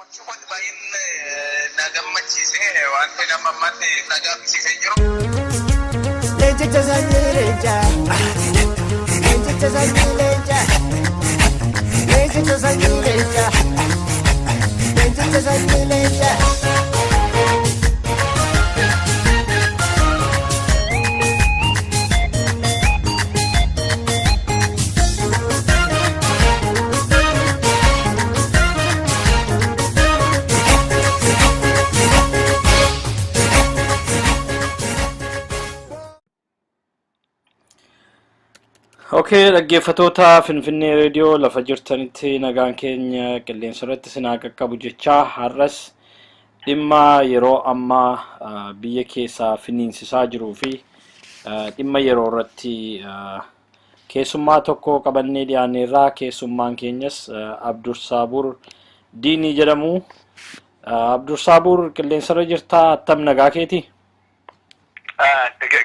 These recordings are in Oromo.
Cuman bayin naga macise wanti nama mati naga macise jero. Leja jazani leja. Leja jazani leja. Leja jazani leja. Leja jazani leja. Okay, dhaggeeffattoota Finfinnee reediyoo lafa jirtanitti nagaan keenya qilleensa irratti sinaa qaqqabu jechaa har'as dhimma yeroo ammaa biyya keessaa finiinsisaa jiruu fi dhimma yeroo irratti keessummaa tokko qabannee dhiyaanneerraa keessummaan keenyas Abdursaabur Diinii jedhamu. Abdursaabur qilleensa irra jirtaa attam nagaa keeti?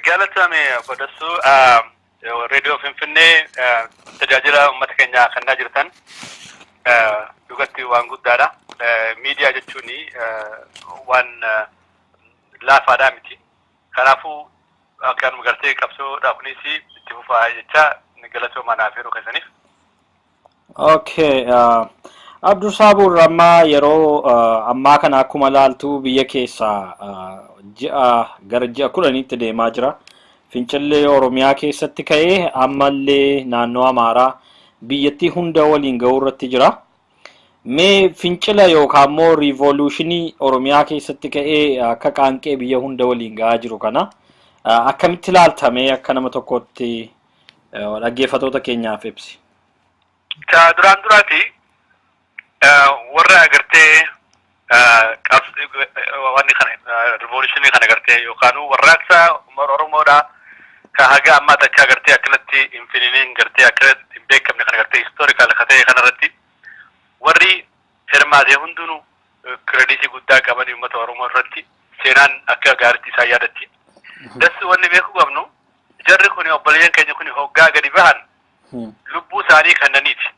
Galatame Bodasu Radio Finfinnee tajaajila uummata keenyaa kannaa jirtan dhugatti waan guddaadha. Miidiyaa jechuun waan laafaadhaa miti. Kanaafuu akkanuma gartee qabsoodhaaf kunis itti fufaa jecha galatoomaa naaf yeroo keessaniif. Okay, Abdursaabur amma yeroo ammaa kana akkuma laaltu biyya keessaa gara ji'a 10tti deemaa jira. Fincillee Oromiyaa keessatti ka'ee ammallee naannoo Amaaraa biyyattii hunda waliin ga'uu irratti jira. Mee fincila yookaan immoo riivoluushinii Oromiyaa keessatti ka'ee akka qaanqee biyya hunda waliin ga'aa jiru kana akkamitti ilaaltamee akka nama tokkotti dhaggeeffattoota keenyaaf ibsi? Duraan duraati warra agartee wanni kana riivoluushinii kana agartee yookaan warraaqsa Oromoodhaa ka haga amma tachaa gartee akkanatti infininiin gartee akka hin beekamne kana gartee historical katee kanarratti warri hirmaatee hundinuu krediitii guddaa qaban uummata Oromoo irratti seenaan akka gaariitti isaan yaadatti. Dassi wanni beekuu qabnu jarri kun obboleeyyan keenya kun hoggaa gadi bahan lubbuu isaanii kannaniiti.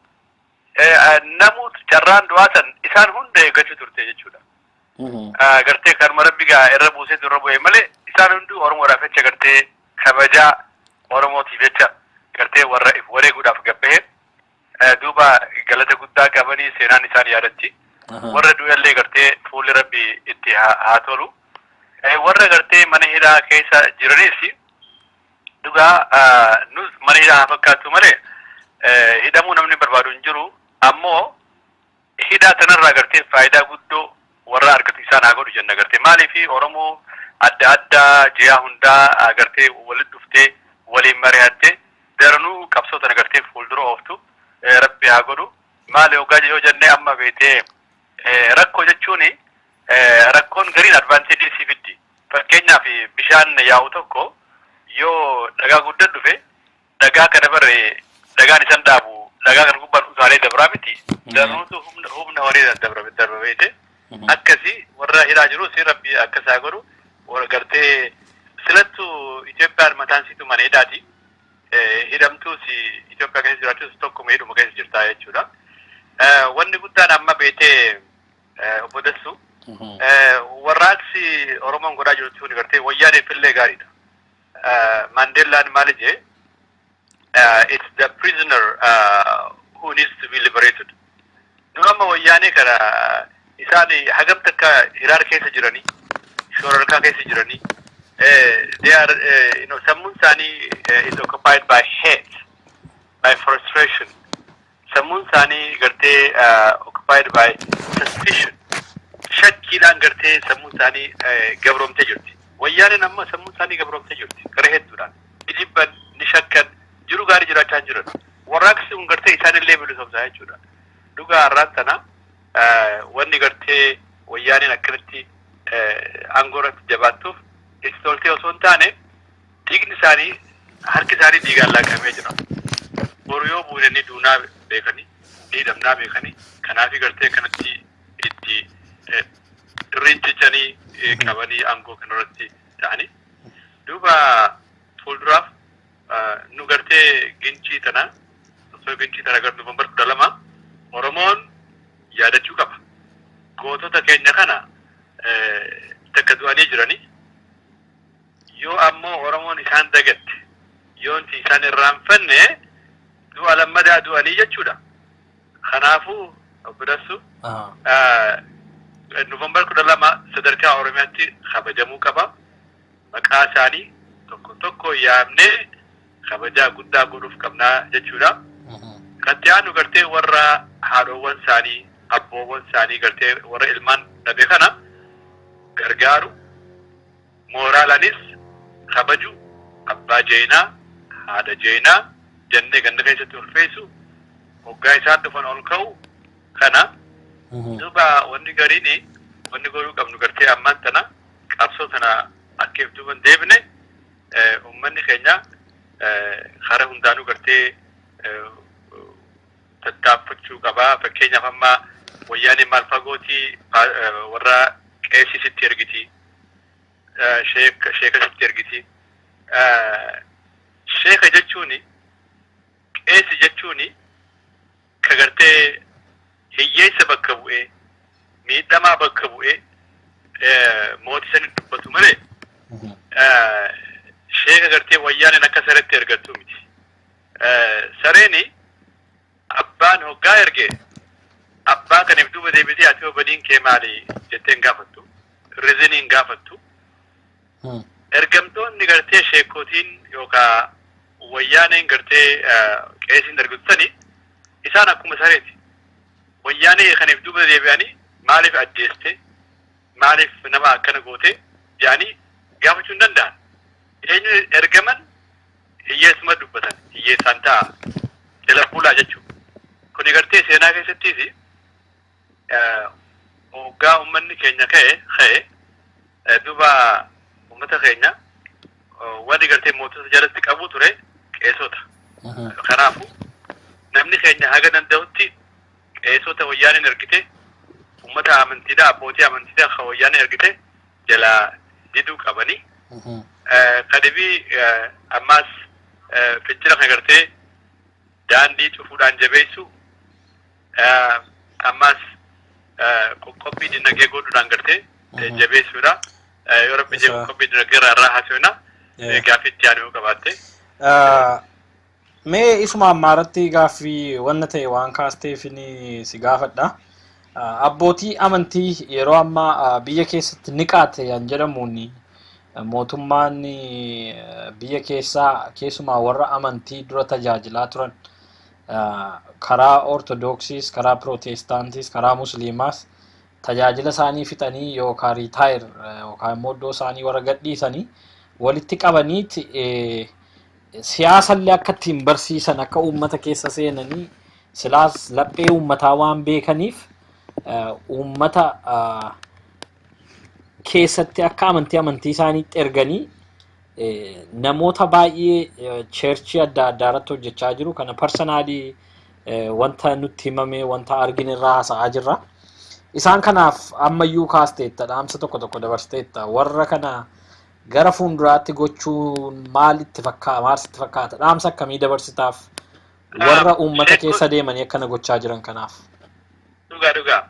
Namoota carraan du'aatan isaan hunda eeggachuu turte jechuudha. Gartee kanuma rabbi gaa irra buusee irra bu'ee malee isaan hunduu Oromoodhaaf jecha gartee kabajaa Oromootiif jecha gartee warra wareeguudhaaf gabbahee duuba galata guddaa qabanii seenaan isaan yaadatti. Warra du'allee gartee fuulli rabbi itti haa tolu. Warra gartee mana hidhaa keessa jiranis dhugaa nus mana hidhaa haa fakkaatu malee hidhamuu namni barbaadu hin jiru. Ammoo hidhaa tanarraa gartee faayidaa guddoo warra argatu isaan haa godhu jenna gartee maaliif Oromoo adda addaa ji'a hundaa agartee walitti dhuftee waliin mari'attee daranuu qabsoota agartee fuuldura ooftu rabbi haa godhu. Maali hoggaa yoo jennee amma beetee rakkoo jechuun rakkoon gariin advaanteejii si fiddi. Fakkeenyaaf bishaan yaa'u tokko yoo dhagaa guddaa dhufe dhagaa kana barree dhagaan isan dhaabu dhagaa kan gubbaan utaalee dabraa miti. Daruutu humna horii dabra beete akkasii warra hidhaa jiru si rabbi akkasaa godhu. Wargartee silattu Itoophiyaan mataan siitu mana hidhaati. Hidhamtuus Itoophiyaa keessa jiraachuus tokkuma hidhuma keessa jirtaa jechuudha. Wanni guddaan amma beetee obbo Dassu warraaqsi Oromoon godhaa jirtu kun gartee wayyaaneef illee gaariidha. Mandeellaan maal jee it's the prisoner who needs to be liberated. Nu amma wayyaanee kana isaan hagam takka hiraar keessa jiranii shororkaa keessa jiranii they are sammuun isaanii is occupied by hate, by frustration. Sammuun isaanii gartee occupied by suspicion. Shakkiidhaan gartee sammuun isaanii gabroomtee jirti. Wayyaaneen amma sammuun isaanii gabroomtee jirti gara hedduudhaan. Ijibban ni shakkan jiru gaarii jiraachaa jiran. Warraaqsi kun gartee isaanillee bilisoomsaa jechuudha. Dhugaa har'aan tana wanni gartee wayyaaneen akkanatti aangoorratti jabaattuuf itti toltee osoo hin taane dhiigni isaanii harki isaanii dhiigaan laaqamee jira. Boru yoo buunanii duunaa beekanii hidhamnaa beekanii kanaafi gartee kanatti itti dirriin cicanii qabanii aangoo kanarratti ta'anii duuba fuulduraaf nu gartee gincii tana osoo gincii tana gara Noovembar 12 Oromoon yaadachuu qaba. gootota keenya kana takka du'anii jiranii yoo ammoo Oromoon isaan dagatte yoonti isaan irraanfanne du'a lammadaa du'anii jechuudha. Kanaafuu obboleessu November 12 sadarkaa Oromiyaatti kabajamuu qaba. Maqaa isaanii tokko tokko yaamnee kabajaa guddaa godhuuf qabnaa jechuudha. Katti aanu gartee warra haadhoowwan isaanii abboowwan isaanii gartee warra ilmaan dhabe kana gargaaru mooraalaanis kabaju abbaa jeenaa haadha jeenaa jennee ganda keessatti ulfeessu hoggaa isaan dhufan ol ka'u kana duuba wanni gariini wanni godhuu qabnu gartee ammaan tana qabsoo tana akka ibsuun deebine uummanni keenya hara hundaanuu gartee tattaaffachuu qabaa. Fakkeenyaaf amma wayyaanee maal fagootii warra qeesisitti ergiti sheekasitti ergiti. Sheeka jechuuni qeesi jechuuni ka gartee hiyyeessa bakka bu'ee miidhamaa bakka bu'ee mootii sanii dubbatu malee sheeka gartee wayyaaneen akka sareetti ergattu miti. Sareeni abbaan hoggaa erge abbaa kaniif duuba deebitee ati obadiin kee maali jetteen gaafattu riziniin gaafattu. Ergamtoonni gartee sheekotiin yookaan wayyaaneen gartee qeesiin ergatanii isaan akkuma sareeti. Wayyaanee kaniif duuba deebi'anii maaliif ajjeeste maaliif nama akkana goote jedhanii gaafachuu hin danda'an. Eenyu ergaman hiyyeessuma dubbatan hiyyeessaan ta'a jala fuulaa jechuudha. Kuni gartee seenaa keessattiisi hoggaa uummanni keenya ka'e duuba uummata keenya wanni gartee mootota jalatti qabu ture qeesota. Kanaafuu namni keenya haga danda'utti qeesota wayyaaneen ergite uummata amantiidhaa abbootii amantiidhaa kan wayyaaneen ergite jala diduu qabanii. Kadibii ammaas fincila kan gartee daandii cufuudhaan jabeessu ammaas qoqqobbii dinagdee godhuudhaan gartee jabeessuudha. Yoo rabbi jee qoqqobbii dinagdee irraa haasofna gaaffiitti yaaduu qabaatte. Mee isuma ammaarratti gaaffii wanna ta'e waan kaasteef si gaafadha. Abbootii amantii yeroo ammaa biyya keessatti niqaate yan jedhamuun mootummaan biyya keessumaa warra amantii dura tajaajilaa turan karaa ortodoksiis karaa pirootestaantiis karaa musliimaas tajaajila isaanii fixanii yookaan riitaayir yookaan immoo iddoo isaanii warra gadhiisanii walitti qabaniiti siyaasallee akka ittiin barsiisan akka uummata keessa seenanii silaas laphee uummataa waan beekaniif uummata keessatti akka amantii isaaniitti erganii namoota baay'ee cheerchii adda addaa irratti hojjechaa jiru. Kana parsanaalii wanta nutti himame wanta argine irraa haasa'aa jirra. Isaan kanaaf ammayyuu kaasteetta dhaamsa tokko tokko dabarsteetta. Warra kana gara fuulduraatti gochuun maalitti fakkaata? Dhaamsa akkamii dabarsitaaf warra uummata keessa deemanii akkana gochaa jiran kanaaf? Dhugaa.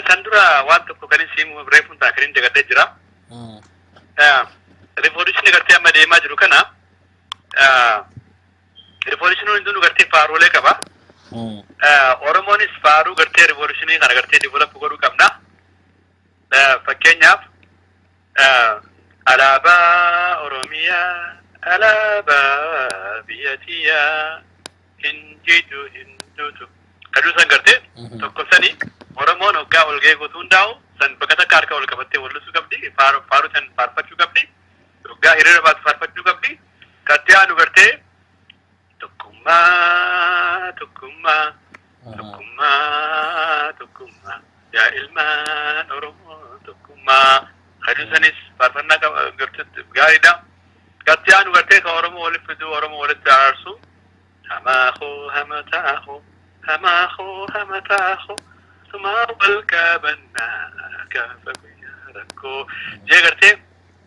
San dura waan tokko kan isin reefuun taakiriin dagadee jira. Revolution gartee amma deemaa jiru kana revolution hunduu gartee faaruulee qaba. Oromoonis faaruu gartee revolutionii kana gartee develop godhuu qabna. Fakkeenyaaf alaabaa Oromiyaa alaabaa biyyattiyaa hinduutu kaduu san gartee tokko sanii Oromoon hoggaa ol ga'ee gotuu hundaa'u san bakka takka harka ol qabattee wallusuu qabdi faaruu san faarfachuu qabdi hoggaa hiriira baatu faarfachuu qabdi kattee aanu gartee tokkummaa yaa ilmaan Oromoo tokkummaa kaduu sanis faarfannaa gaariidha. Kattee aanu gartee kan Oromoo walitti fiduu Oromoo walitti araarsu hamataaho Tumaa walqabannaa gaafa guyyaa rakkoo jee gartee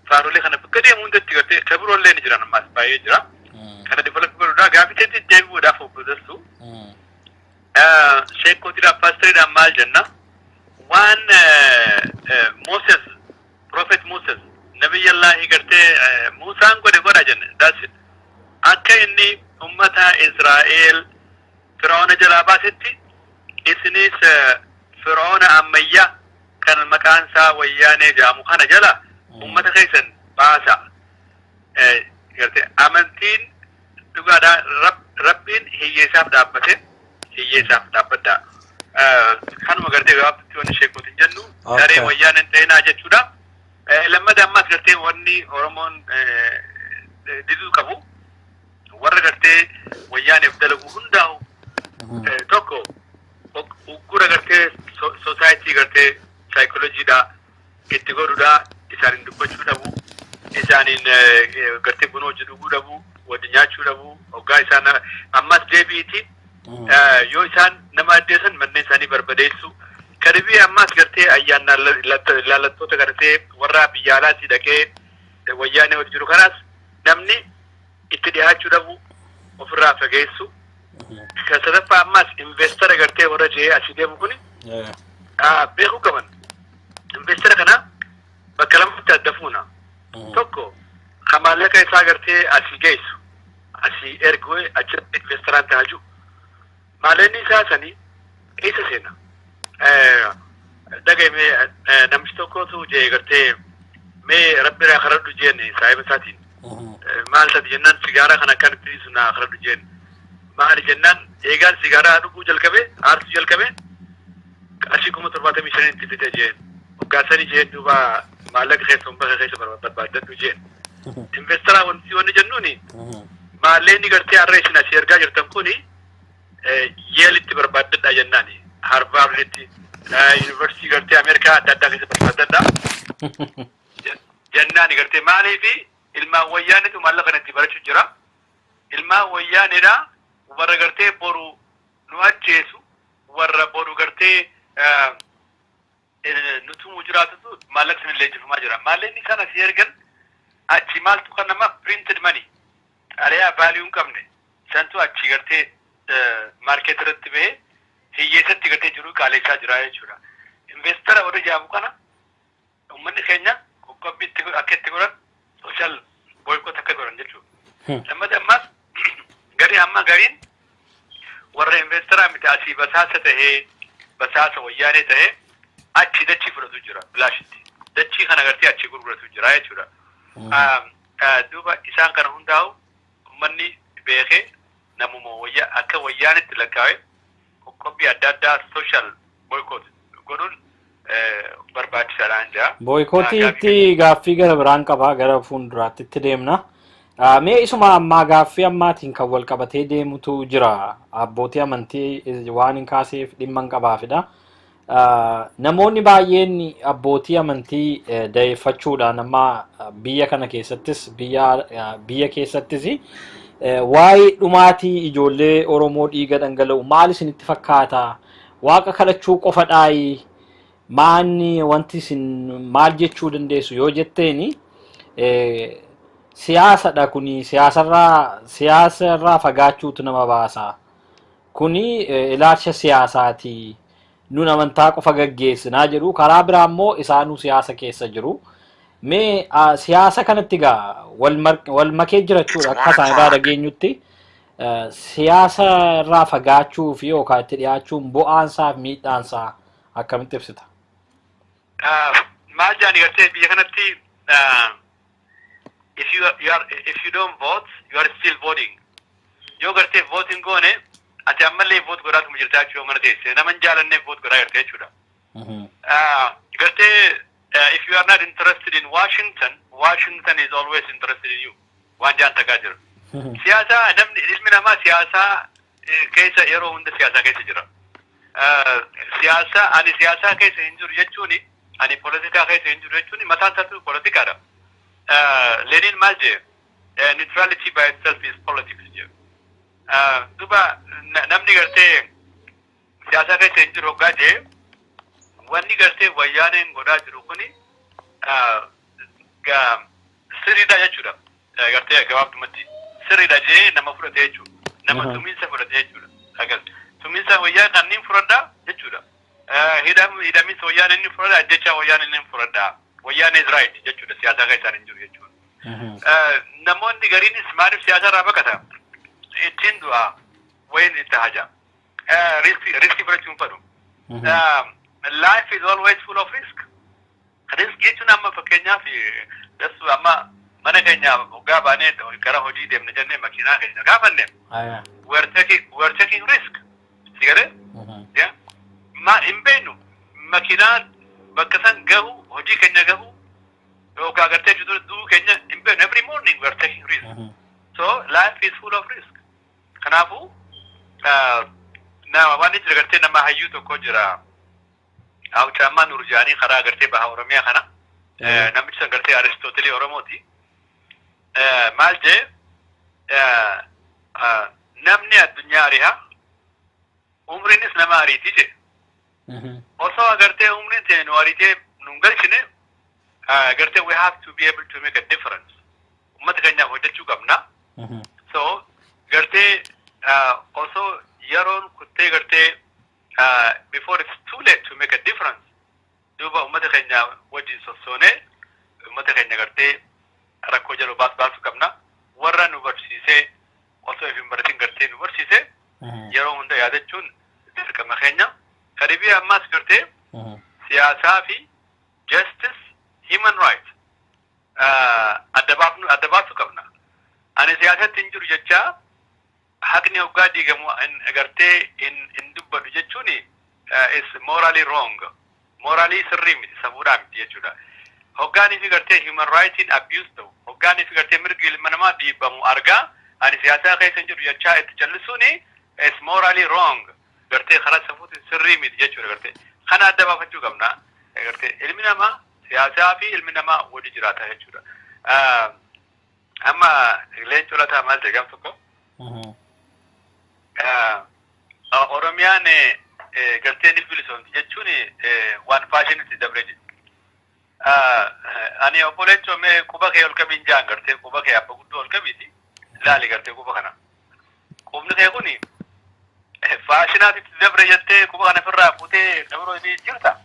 faarulee kana bakka deemu hundatti gartee kabiroollee ni jiran ammaas baay'ee jira. Kana develop godhuudhaa gaafiteetti deebi'uudhaaf obboleessu. Sheekootiidhaaf paastariidhaan maal jenna waan Moses, Prophet Moses, Nabi Allah Musa ngode goda jenne. That's it. Akka inni ummata Israel Fir'auna jala baasetti isinis Fir'auna ammayya kan maqaan isaa wayyaanee jedhamu kana jala ummata keessan baasa. Garte amantiin dhugaadha rabbiin hiyyeessaaf dhaabbate hiyyeessaaf dhaabbata. Kanuma gartee gabaabatti wanni sheekuutiin jennu daree wayyaaneen ta'inaa jechuudha. Lammada ammas gartee wanni Oromoon diduu qabu warra gartee wayyaaneef dalagu hundaa'u tokko uggura gartee society gartee psychologyidha itti godhudha isaanin dubbachuu dhabu isaanin gartee bunoo dhuguu dhabu wadi nyaachuu dhabu hoggaa isaan ammas deebiiti yoo isaan nama addeessan manneen isaanii barbadeessu kadibii ammas gartee ayyaana laallattoota gartee warra biyya alaatii dhaqee wayyaanee wadi jiru kanaas namni itti dhiyaachuu dhabu ofirraa fageessu kasadaffaa ammas investara gartee warra jee asii deemu kuni beekuu qaban investara kana bakka lamatti adda fuuna tokko kamaallaqa isaa gartee asii geessu asii ergu achitti investaraan taaju maaleenni isaa sanii eessa seena dhaga'ime namichi tokkotu jee gartee mee rabbi irraa karadhu jeen saahiba isaatiin maal ta'e jennaan sigaaraa kana akkamitti sunaa karadhu jeen maal jennaan eegaan sigaaraa dhuguu jalqabe aarsuu jalqabe qarshii 75 itti fite jeen hoggaasanii jeen duuba maallaqa keessa umbaka keessa barbaaddadhu jeen investara wanti jennuuni maalleenni gartee har'a isin asii ergaa jirtan kuni yeelitti barbaaddadha jennaani harvaarditti yuunivarsiitii gartee Ameerikaa adda addaa keessa barbaaddadha jennaani gartee maaliifi ilmaan wayyaanetu maallaqa kanatti barachuu jira ilmaan wayyaaneedha warra gartee boru nu ajjeesu warra boru gartee nutumuu jiraatutu maallaqa sana leenjifamaa jira maalleenni kana si ergan achi maaltu kan nama printed money ariyaa vaaliyuu hin qabne santu achi gartee maarkeet irratti bahee hiyyeessatti gartee jiru qaaleessaa jira jechuudha investara warra jaabu kana ummanni keenya qoqqobbiitti akka itti godhan social boycott akka godhan jechuudha lammata ammas gariin warra investara miti asii basaasa tahee basaasa wayyaanee tahee achi dachii fudhatu jira bilaashitti dachii kana gartee achi gurguratu jira jechuudha duuba isaan kana hundaa'u ummanni beekee namuma akka wayyaanetti lakkaa'e qoqqobbii adda addaa social boycott godhuun barbaachisaadhaan jira. Boycottiitti gaaffii gara biraan qabaa gara fuulduraatti itti deemna. Mee isuma ammaa gaaffii ammaatiin kan wal qabatee deemutu jira abbootii amantii waan hin kaaseef dhimma hin qabaafidha. Namoonni baay'een abbootii amantii da'eeffachuudhaan amma biyya kana keessattis biyya keessattis waa'ee dhumaatii ijoollee Oromoo dhiiga dhangala'u maal isinitti fakkaata? Waaqa kadhachuu qofadhaayi maanni wanti isin maal jechuu dandeessu yoo jetteeni siyaasadha kuni siyaasarraa fagaachuutu nama baasa. Kuni ilaalcha siyaasaati. Nun amantaa qofa gaggeessinaa jiru karaa biraa immoo isaanuu siyaasa keessa jiru. Mee siyaasa kanatti gaa wal makee jirachuudha akka isaan irraa dhageenyutti siyaasa irraa fagaachuu fi yookaan itti dhiyaachuun bu'aansaa fi miidhaansaa akkamitti ibsita? Maal jaani gartee biyya kanatti if you don't vote you are still voting. Yoo gartee voting goone ati ammallee vote godhaatuma jirta jechuudha mana teessee nama hin jaalannee vote godhaa jirta jechuudha. Gartee if you are not interested in Washington is always interested in you. Waan jaan tagaa jira. Siyaasa namni ilmi namaa siyaasa keessa yeroo hunda siyaasa keessa jira. Ani siyaasa keessa hin jiru jechuuni ani politikaa keessa hin jiru jechuuni mataan isaatu politikaadha. Lenin maal jee neutrality by itself is politics jee. Duba namni gartee siyaasa keessa hin jiru hoggaa jee wanni gartee wayyaaneen godhaa jiru kuni sirriidha jechuudha. Gartee gabaabdumatti sirriidha jee nama fudhate jechuudha. Nama tumiinsa fudhate jechuudha. Tumiinsa wayyaa kanneen fudhadhaa jechuudha. hidhamis wayyaanee inni fudhata ajjecha wayyaanee inni fudhata wayyaanee is right jechuudha siyaasa keessa hin jiru jechuudha. Namoonni gariinis maaliif siyaasa irraa baqata ittiin du'a wayin itti haja riski fudhachuun fedhu. Life is always full of risk. Risk jechuun amma fakkeenyaaf dasu amma mana keenya hoggaa baanee gara hojii deemne jennee makiinaa keenya gaafanne we're taking risk. Sigare? Ma hin beeknu makiinaa bakka san gahu hojii keenya gahu yookaan agartee jiru keenya hin beeknu every morning we're taking risk. So life is full of risk. Kanaafu nama waan itti agartee nama hayyuu tokko jira. Awcaamaa Nurjaanii karaa agartee baha Oromiyaa kana namichi san agartee Aristooteli Oromooti. Maal jee namni addunyaa arihaa umriinis nama ariitii jee. Osoo agartee umriin ta'e nu ariitee nun galchine agartee we have to be able to make a difference. Ummata keenyaaf hojjechuu qabna. So agartee osoo yeroon kuttee agartee before it's too late to make a difference. Duuba ummata keenya wajjin sossoonee ummata keenya agartee rakkoo jaloo baasu qabna. Warra nu barsiisee osoo hin baratin agartee nu barsiisee yeroo hunda yaadachuun dirqama keenya. Karibii ammaas agartee siyaasaa fi justice human rights adda baasu qabna. Ani siyaasatti hin jiru jechaa haqni hoggaa diigamu agartee in dubbadhu jechuun is morally wrong. Morally sirrii miti safuudhaa miti jechuudha. Hoggaanii fi agartee human rights in abuse ta'u. Hoggaanii fi agartee mirgi ilma namaa dhiibamu argaa ani siyaasaa keessa hin jiru jechaa itti callisuun is morally wrong. Agartee karaa safuutiin sirrii miti jechuudha agartee. Kana adda baafachuu qabna. Agartee ilmi namaa siyaasaa fi ilmi namaa wajji jiraata jechuudha. Amma leencoo lataa maal ta'e gaaf tokko? Oromiyaan gartee ni bilisoomti jechuun waan faashinitti dabree jiru. Ani obbo Leencoo mee quba kee ol qabiin jaan gartee quba kee abba guddoo ol qabiiti laali gartee quba kana. Qubni kee kuni faashinaatitti dabre jettee quba kana ofirraa fuutee dabiroo ni jirta.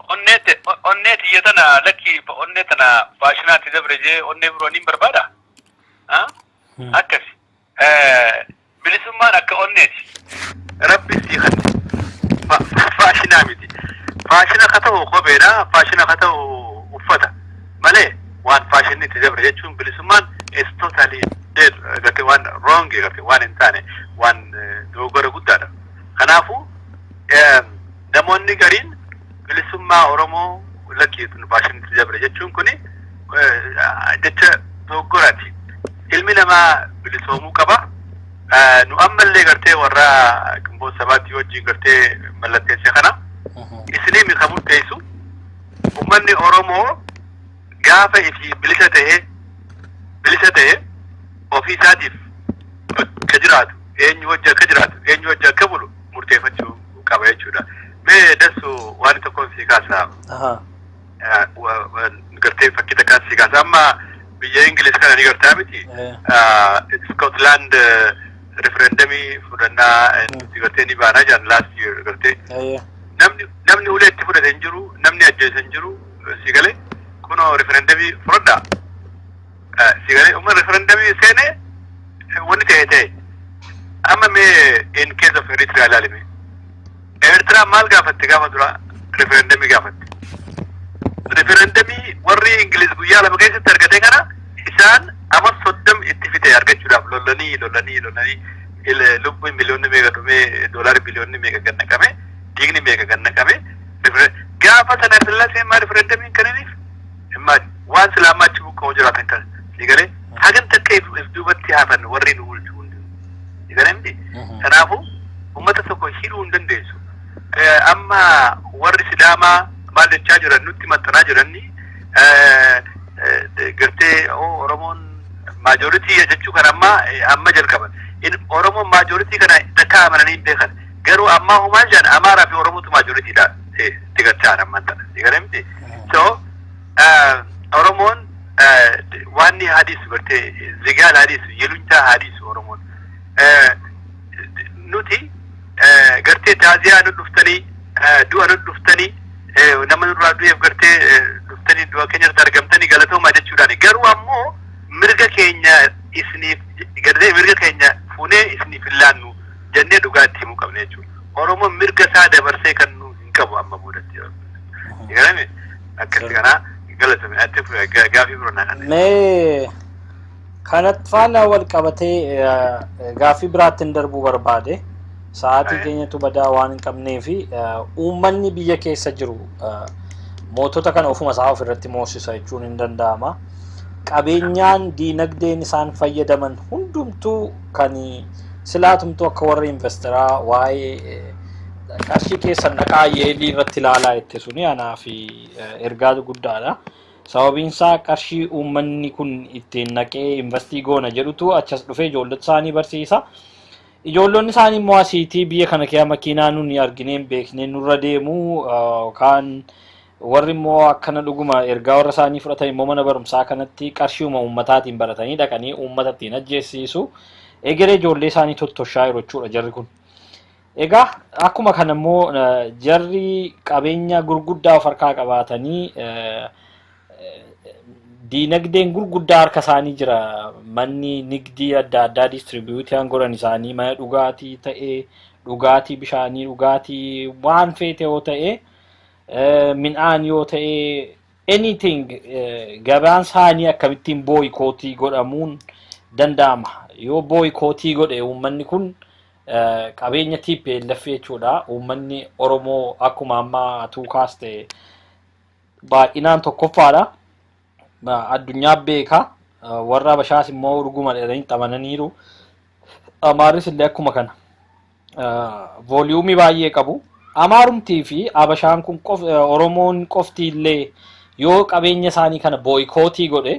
Onnee tiyya tana lakki onnee tana faashinaatti dabre jee onnee biroo ni barbaada. Akkasi. Bilisummaan akka onneeti. Rabbi sii kan faashinaa miti. Faashina ka ta'u kopheedha. Faashina ka ta'u uffata. Malee waan faashinni itti dabre jechuun bilisummaan is totally dead. Gartee waan wrong gartee waan hin taane waan dogoggora guddaadha. Kanaafuu namoonni gariin bilisummaa Oromoo lakki faashinni itti dabre jechuun kuni jecha dogoggoraati. Ilmi namaa bilisoomuu qaba. Nu ammallee gartee warra Gimboota Sabaatti wajjin gartee mallatteessee kana isinii mi kamuu teessu ummanni Oromoo gaafa ifi bilisa ta'e ofii isaatiif akka jiraatu eenyu wajji akka jiraatu eenyu wajji akka bulu murteeffachuu qaba jechuudha. Mee dasu waan tokkoon sii kaasa gartee fakkii takkaan sii kaasa amma biyya Ingiliis kana ni gartaa miti Scotland referendumii fudhannaa gartee ni baanaa jiran last year gartee namni ulee itti fudhate hin jiru namni ajjeese hin jiru sigale kunoo referendumii fudhadhaa sigale umma referendumii seene wanni ta'e amma mee in case of Eritrea ilaalime Eritrea maal gaafatte gaafa dura referendumii gaafatte referendumii warri Ingiliis guyyaa lama keessatti argate kana isaan amma 30 itti fite argachuudhaaf lollanii lubbuun miliyoonni meeqa dhume doolaari biliyoonni meeqa gannaqame diigni meeqa gannaqame gaafa sana fillasee maa referendamiin kananiif waan silaamaa achi buqqa'uu jiraatan kan sigalee hagan takka if duubatti hafan warri nu bulchu hundi sigalee miti kanaafuu ummata tokko hidhuu hin dandeessu amma warri Sidaamaa maal jechaa jiran nutti maxxanaa jiranni gartee Oromoon majority jechuu kan amma jalqaban Oromoon majority kana takka amananii hin beekan garuu amma humaan jaan Amaaraa fi Oromootu majority dha tigachaan amman tana sigalee miti so Oromoon waanni hadisu gartee zigaal hadisu yeluntaa hadisu Oromoon nuti gartee taaziyaa dhuftanii du'a dhuftanii nama nurraa du'eef gartee dhuftanii du'a keenyatti argamtanii galatoomaa jechuudhaan garuu ammoo mirga keenya isiniif gartee mirga keenya fuunee isiniif laannu jennee dhugaatti himuu qabna jechuudha. Oromoon mirga isaa dabarsee kan nu hin qabu amma boodatti. Garame akkasii kana galatoomi ati gaafii biroo kan mee kanatti faana wal qabatee gaafii biraatti darbuu barbaade. Sa'aatii keenyatu badaa waan hin qabnee fi uummanni biyya keessa jiru mootota kana ofuma isaa ofirratti moosisa jechuun hin danda'ama. Qabeenyaan diinagdeen isaan fayyadaman hundumtuu kan silaatumtuu akka warra investeraa waa'ee qarshii keessan dhaqaa yeelii irratti ilaalaa itti suni anaa fi ergaa guddaadha. Sababiin isaa qarshii uummanni kun ittiin naqee investii goona jedhutu achas dhufee ijoollota isaanii barsiisa. Ijoollonni isaanii immoo asiitii biyya kana keessa makiinaa nuni argineen beekneen nurra deemu yookaan warri immoo akkana dhuguma ergaa warra isaanii fudhatan immoo mana barumsaa kanatti qarshiuma uummataatiin baratanii dhaqanii uummatattiin ajjeessisu egeree ijoollee isaanii tottoshaa jiru jechuudha jarri kun. Egaa akkuma kana immoo jarri qabeenya gurguddaa of harkaa qabaatanii diinagdeen gurguddaa harka isaanii jira manni nigdii adda addaa distribuutiin godhan isaanii mana dhugaatii ta'ee dhugaatii bishaanii dhugaatii waan feete yoo ta'e midhaan yoo ta'e anything gabaan isaanii akkamittiin booyikootii godhamuun danda'ama yoo booyikootii godhe uummanni kun qabeenya TPLF jechuudha uummanni Oromoo akkuma ammaa tuukaas ta'e baay'inaan tokkoffaadha. Addunyaa beeka warra Habashaas immoo urguma dheeranii xamananiiru Amaaris illee akkuma kana vooliyuumii baay'ee qabu Amaarumtii fi Habashaan kun Oromoon qofti illee yoo qabeenya isaanii kana booyikootii godhe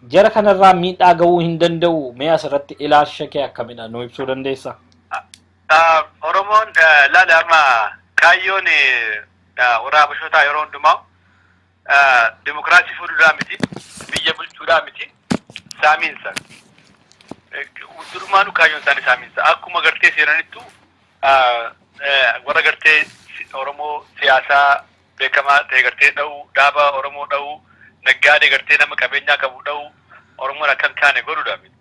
jara kanarraa miidhaa ga'uu hin danda'u mee asirratti ilaalcha kee akkamidha nu ibsuu dandeessa? Oromoon laala amma kaayyoon warra Habashootaa yeroo hundumaa demokrasii fuudhuudhaa miti biyya bulchuudhaa miti saamiinsa durumaanu kaayyoon isaanii saamiinsa akkuma gartee seenanittu warra gartee Oromoo siyaasaa beekamaa ta'e gartee dha'uu dhaaba Oromoo dha'uu naggaadee gartee nama qabeenyaa qabu dha'uu Oromoon akka hin taane godhuudhaa miti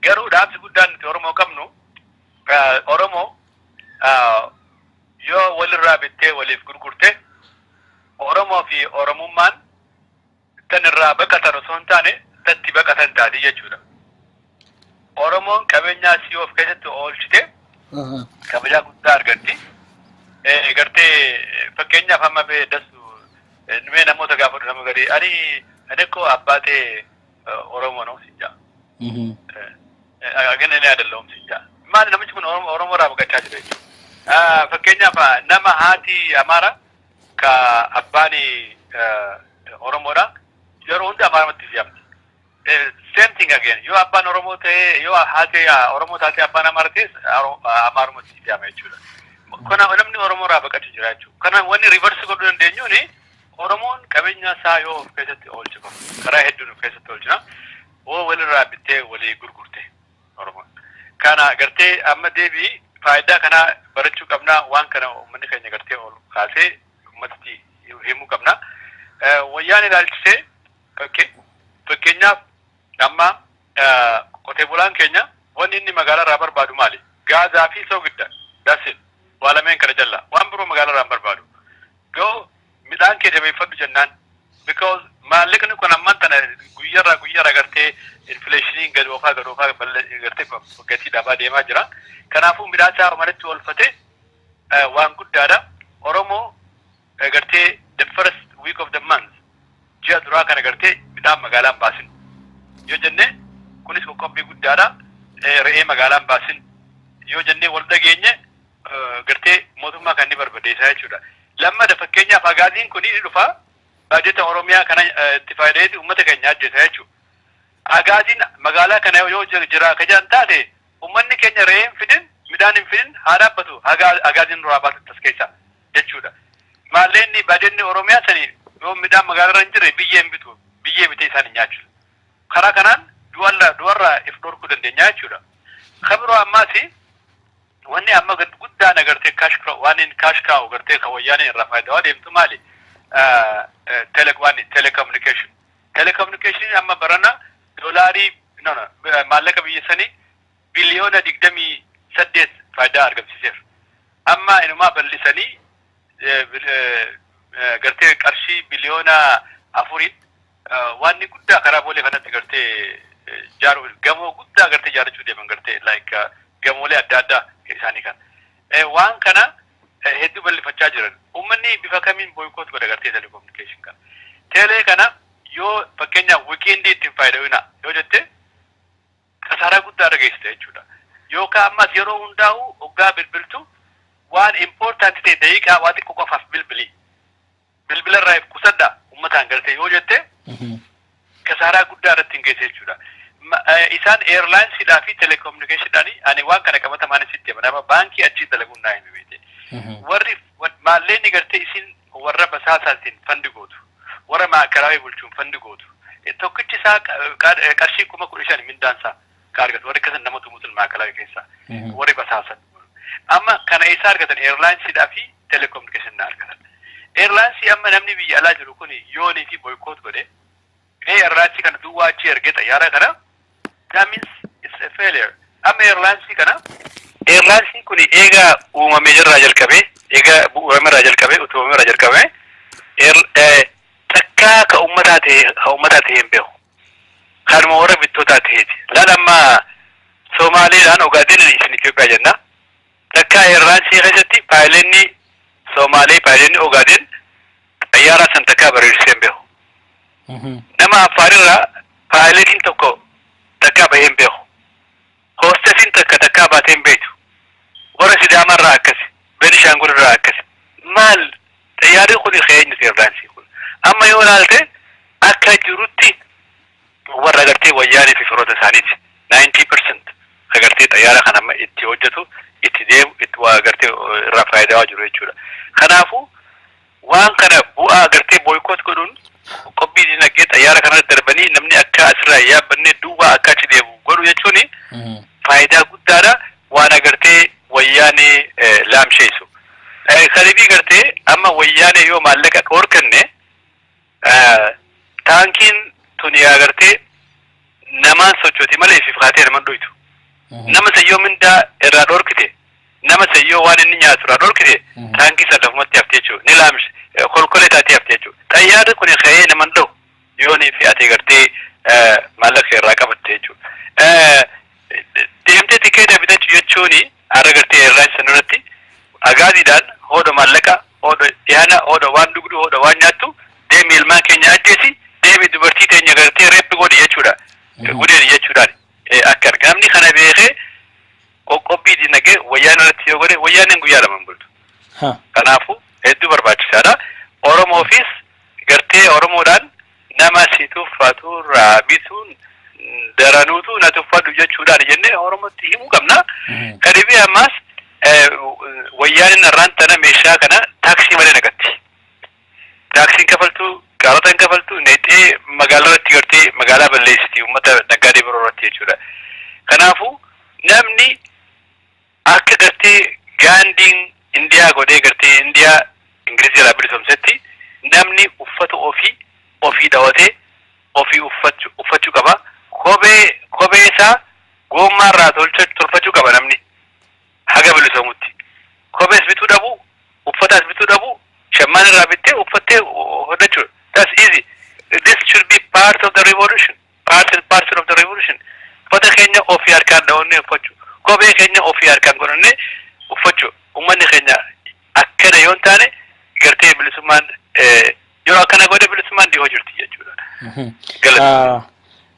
garuu dhaabsi guddaan nuti Oromoo qabnu Oromoo yoo walirraa bittee waliif gurgurte Oromoo fi Oromummaan tan irraa baqatan osoo hin taane tatti baqatan taati jechuudha. Oromoon qabeenyaa sii of keessatti oolchite kabajaa guddaa argatti. Gartee fakkeenyaaf amma dasu mee namoota gaafadhu nama gadi ani koo abbaa ta'e Oromoo noo sin jaa. Agana ni adalloom sin jaa. Maali namichi kun Oromoo irraa baqachaa jira jechuudha. Fakkeenyaaf nama haati Amaara ka abbani Oromoodha yeroo hunda Amaaramatti fe'amti. Same thing again. Yoo abbaan Oromoo ta'e yoo haati Oromoo taate abbaan Amaara ta'e Amaarumatti fe'ama jechuudha. Kana namni Oromoo irraa baqatu jira jechuudha. Kana wanni reverse godhuu dandeenyuuni Oromoon qabeenya isaa yoo of keessatti oolchu karaa hedduun of keessatti oolchina. Oo walirraa bittee walii gurgurte Oromoon. Kana gartee amma deebii faayidaa kana barachuu qabna waan kana uummanni keenya gartee ol kaasee ummatti himuu qabna. Wayyaan ilaalchisee fakkeenyaaf amma qotee bulaan keenya wanni inni magaalaa irraa barbaadu maali? Gaazaa fi soogidda. That's it. Waa lameen kana jalla. Waan biroo magaalaa irraa barbaadu. Yoo midhaan kee jabeeffadhu jennaan because maallaqni kun ammaan tana guyyarraa gartee infleeshiniin gad oofaa gartee gatii dhabaa deemaa jira. Kanaafuu midhaan isaa manatti oolfatee waan guddaadha. Oromoo gartee the first week of the month ji'a duraa kana gartee midhaan magaalaan baasin yoo jenne kunis qoqqobbii guddaadha re'ee magaalaan baasin yoo jenne wal dhageenye gartee mootummaa kan ni barbadeessaa jechuudha. Lammada fakkeenyaaf agaaziin kun ni dhufa baajeta Oromiyaa kana itti fayyadamee uummata keenya ajjeesa jechuudha. Agaaziin magaalaa kana yoo jira kajaan taate uummanni keenya re'ee hin fidin midhaan hin fidin haa dhaabbatu agaaziin duraa baatu tas keessa jechuudha. Maalleenni baajenni Oromiyaa sanii yoo midhaan magaalaa irra hin jirre biyyee hin bitu biyyee bitee isaan hin nyaachu. Karaa kanaan du'arraa if dhorkuu dandeenya jechuudha. Kabiroo ammaasi wanni amma guddaan agartee cash crow waan in cash cow agartee ka wayyaanee irraa faayidaa deemtu maali telecommunication amma barana doolaarii maallaqa biyya sanii biliyoona 28 faayidaa argamsiiseef amma inumaa bal'isanii gartee qarshii biliyoona 4 wanni guddaa karaa boolee kanatti gartee jaaru gamoo guddaa gartee jaarachuu deeman gartee like gamoolee adda addaa isaanii kan waan kana hedduu bal'ifachaa jiran ummanni bifa kamiin boykoot godha gartee telecommunication kan teelee kana yoo fakkeenyaaf weekendii ittiin fayyadamina yoo jette kasaaraa guddaa dhageessite jechuudha yookaan ammas yeroo hundaa'u hoggaa bilbiltu waan important ta'e daqiiqaa waa xiqqoo qofaaf bilbilarraa kusadda ummataan gartee yoo jette kasaaraa guddaa irratti hin geesse jechuudha. Isaan airlinesidhaa fi telecommunicationidhaani ani waan kana qabatamaan sitti hima baankii achii dalaguun naa hime beete. Warri maalleenni gartee isin warra basaasaatiin fandi gootu warra maakalaawee bulchuun fandi gootu tokkichi isaa qarshii 15,000 mindaansaa ka argatu warri kasan nama tumuutul maakalaawee keessaa warri basaasan amma kana isa argatan airlinesidhaa fi telecommunication na argatan. Airlinesii amma namni biyya alaa jiru kun yoonii fi boykoot godhe airlinesii kana duwwaa achi ergee xayyaara kana that means it's a failure. Amma airlinesii kana airlinesii kun eega uumamee jirraa jalqabee eega bu'uuramerraa jalqabee utoomerraa jalqabee takkaa ka ummataa ta'e hin beeku kanuma warra bittootaa ta'eeti laal amma Somaaliidhaan Ogaaden isin Itoophiyaa jenna takkaa airlinesii keessatti paayilenni Somaalee paayilenni Ogaaden xayyaara san takkaa bareessee hin beeku nama Afaarirraa paayiletiin tokko takkaa bahee hin beeku hoosteesiin takkaa baatee hin beektu warra Sidaamarraa akkasi Benishaangulirraa akkasi maal xayyaarri kun keenyuti airlinesii kun amma yoo ilaalte akka jirutti warra agartee wayyaanii fi firoota isaaniiti 90% agartee xayyaara kan amma itti hojjetu itti deemu itti waa agartee irraa faayidaa jiru jechuudha. Kanaafuu waan kana bu'aa agartee boykoot godhuun qophii dinagdee xayyaara kanarra darbanii namni akka asirraa yaabbanne duwwaa akka achi deemu godhu jechuun faayidaa guddaadha waan agartee wayyaanii laamsheessu. Kaniifii gartee amma wayyaanii yoo maallaqa horkanne taankiin tuni agartee namaan sochooti malee ifi kaatee naman dhoytu. Nama sayyoo mindaa irraa dhorkite nama sayyoo waan inni nyaatu irraa dhorkite taankii san lafumatti hafte jechuudha. Ni laamshe kolkolee taatee hafte jechuudha. Xayyaarri kun ka'ee naman dhahu yoo ni fe'atee gartee maallaqa irraa qabatte jechuudha. Deemtee tikeeta bitachuu jechuun har'a gartee airlines sanarratti agaadiidhaan hooda maallaqa hooda dhiyaana hooda waan dhugdu hooda waan nyaattu deemi ilmaan keenya ajjeesi deemi dubartii teenya gartee reeppi godhi jechuudha. Gudeeni jechuudhaan akka namni kana beekee qoqqobbii dinagdee wayyaan irratti yoo godhe wayyaaniin guyyaa lama hin bultu. Kanaafuu hedduu barbaachisaadha. Oromoofis gartee Oromoodhaan nama si tuffatu raabituun daranuutu na tuffadhu jechuudhaan jennee Oromootti himuu qabna. Kadibii ammas wayyaaniin irraan tana meeshaa kana taaksii malee naqatti. Taaksiin kafaltuu qaarota hin kafaltuu neexee magaalaa irratti gartee magaalaa balleessiti uummata naggaadee biroo irratti jechuudha. Kanaafuu namni akka gartee gaandiin Indiyaa godhee gartee Indiyaa Ingilizii irraa bilisoomsetti namni uffata ofii dhawatee ofii uffachuu qaba. Kophee isaa gommaa irraa tolfachuu qaba namni haga bilisoomutti. Kophees bituu dhabu uffataas bituu dhabu shammaan irraa bittee uffattee hodhachuudha. That's easy. This should be part of the revolution. Part and parcel of the revolution. Uffata keenya ofii harkaan dhawannee uffachuu. Kophee keenya ofii harkaan godhannee uffachuu. Uummanni keenya akkana yoo hin taane gartee bilisummaan yoo akkana godhe bilisummaan dhihoo jirti jechuudha.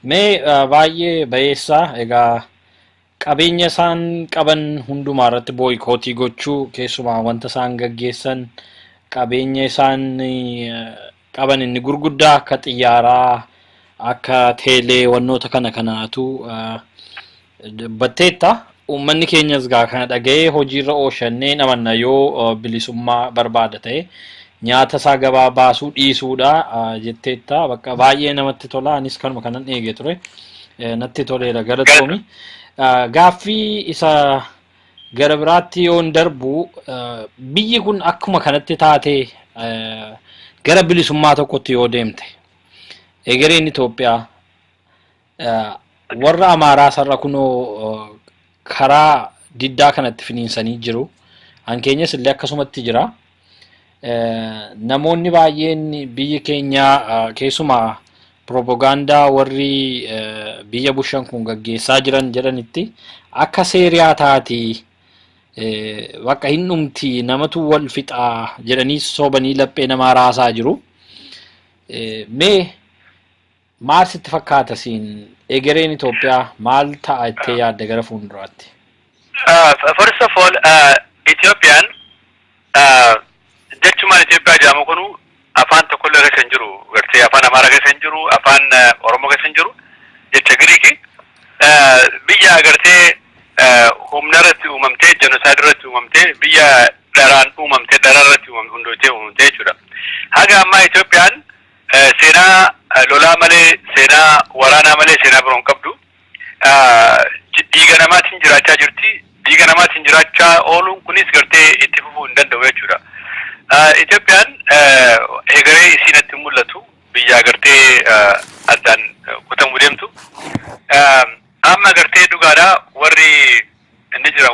Mee baay'ee bayeessaa egaa qabeenya isaan qaban hundumaa irratti boykootii gochuu keessumaa wanta isaan gaggeessan qabeenya isaan qaban inni gurguddaa akka xiyyaaraa akka teelee wannoota kanaatu batteetta uummanni keenyas gaa kana dhaga'ee hojiirra oolchannee namanna yoo bilisummaa barbaada ta'e nyaata isaa gabaa baasuu dhiisuudha jetteetta bakka baay'ee namatti tola anis kanuma kanan eegee ture natti toleera galatoomi gaaffii isa gara biraatti yoon darbu biyyi kun akkuma kanatti taate gara bilisummaa tokkotti yoo deemte egereen Itoophiyaa warra Amaaraa sarara kunoo karaa diddaa kanatti finiinsanii jiru hankeenyas illee akkasumatti jira namoonni baay'een biyyi keenya keessumaa propaganda warri biyya bushan kun gaggeessaa jiran jedhanitti akka seeriyaa taati bakka hin dhumti namatu wal fixaa jedhanii sobanii laphee namaa raasaa jiru mee maal sitti fakkaata siin egereen Itoophiyaa maal ta'a itti yaadda gara fuulduraatti? First of all, Ethiopian jechumaan Itoophiyaa jedhamu kunu afaan tokko illee keessa hin jiru gartee afaan Amaaraa keessa hin jiru afaan Oromoo keessa hin jiru jecha Giriiki biyya gartee humna irratti uumamtee genocide irratti uumamtee biyya daraan uumamtee daraa irratti uumamtee jechuudha. Haga ammaa Itoophiyaan seenaa lolaa malee seenaa waraanaa malee seenaa biroon qabdu dhiiga namaatiin jiraachaa jirti. Dhiiga namaatiin jiraachaa ooluun kunis gartee itti fufuu hin danda'u jechuudha. Itoophiyaan egeree isiinatti mul'atu biyya gartee addaan kutamuu deemtu. Amma gartee dhugaadhaa warri inni jira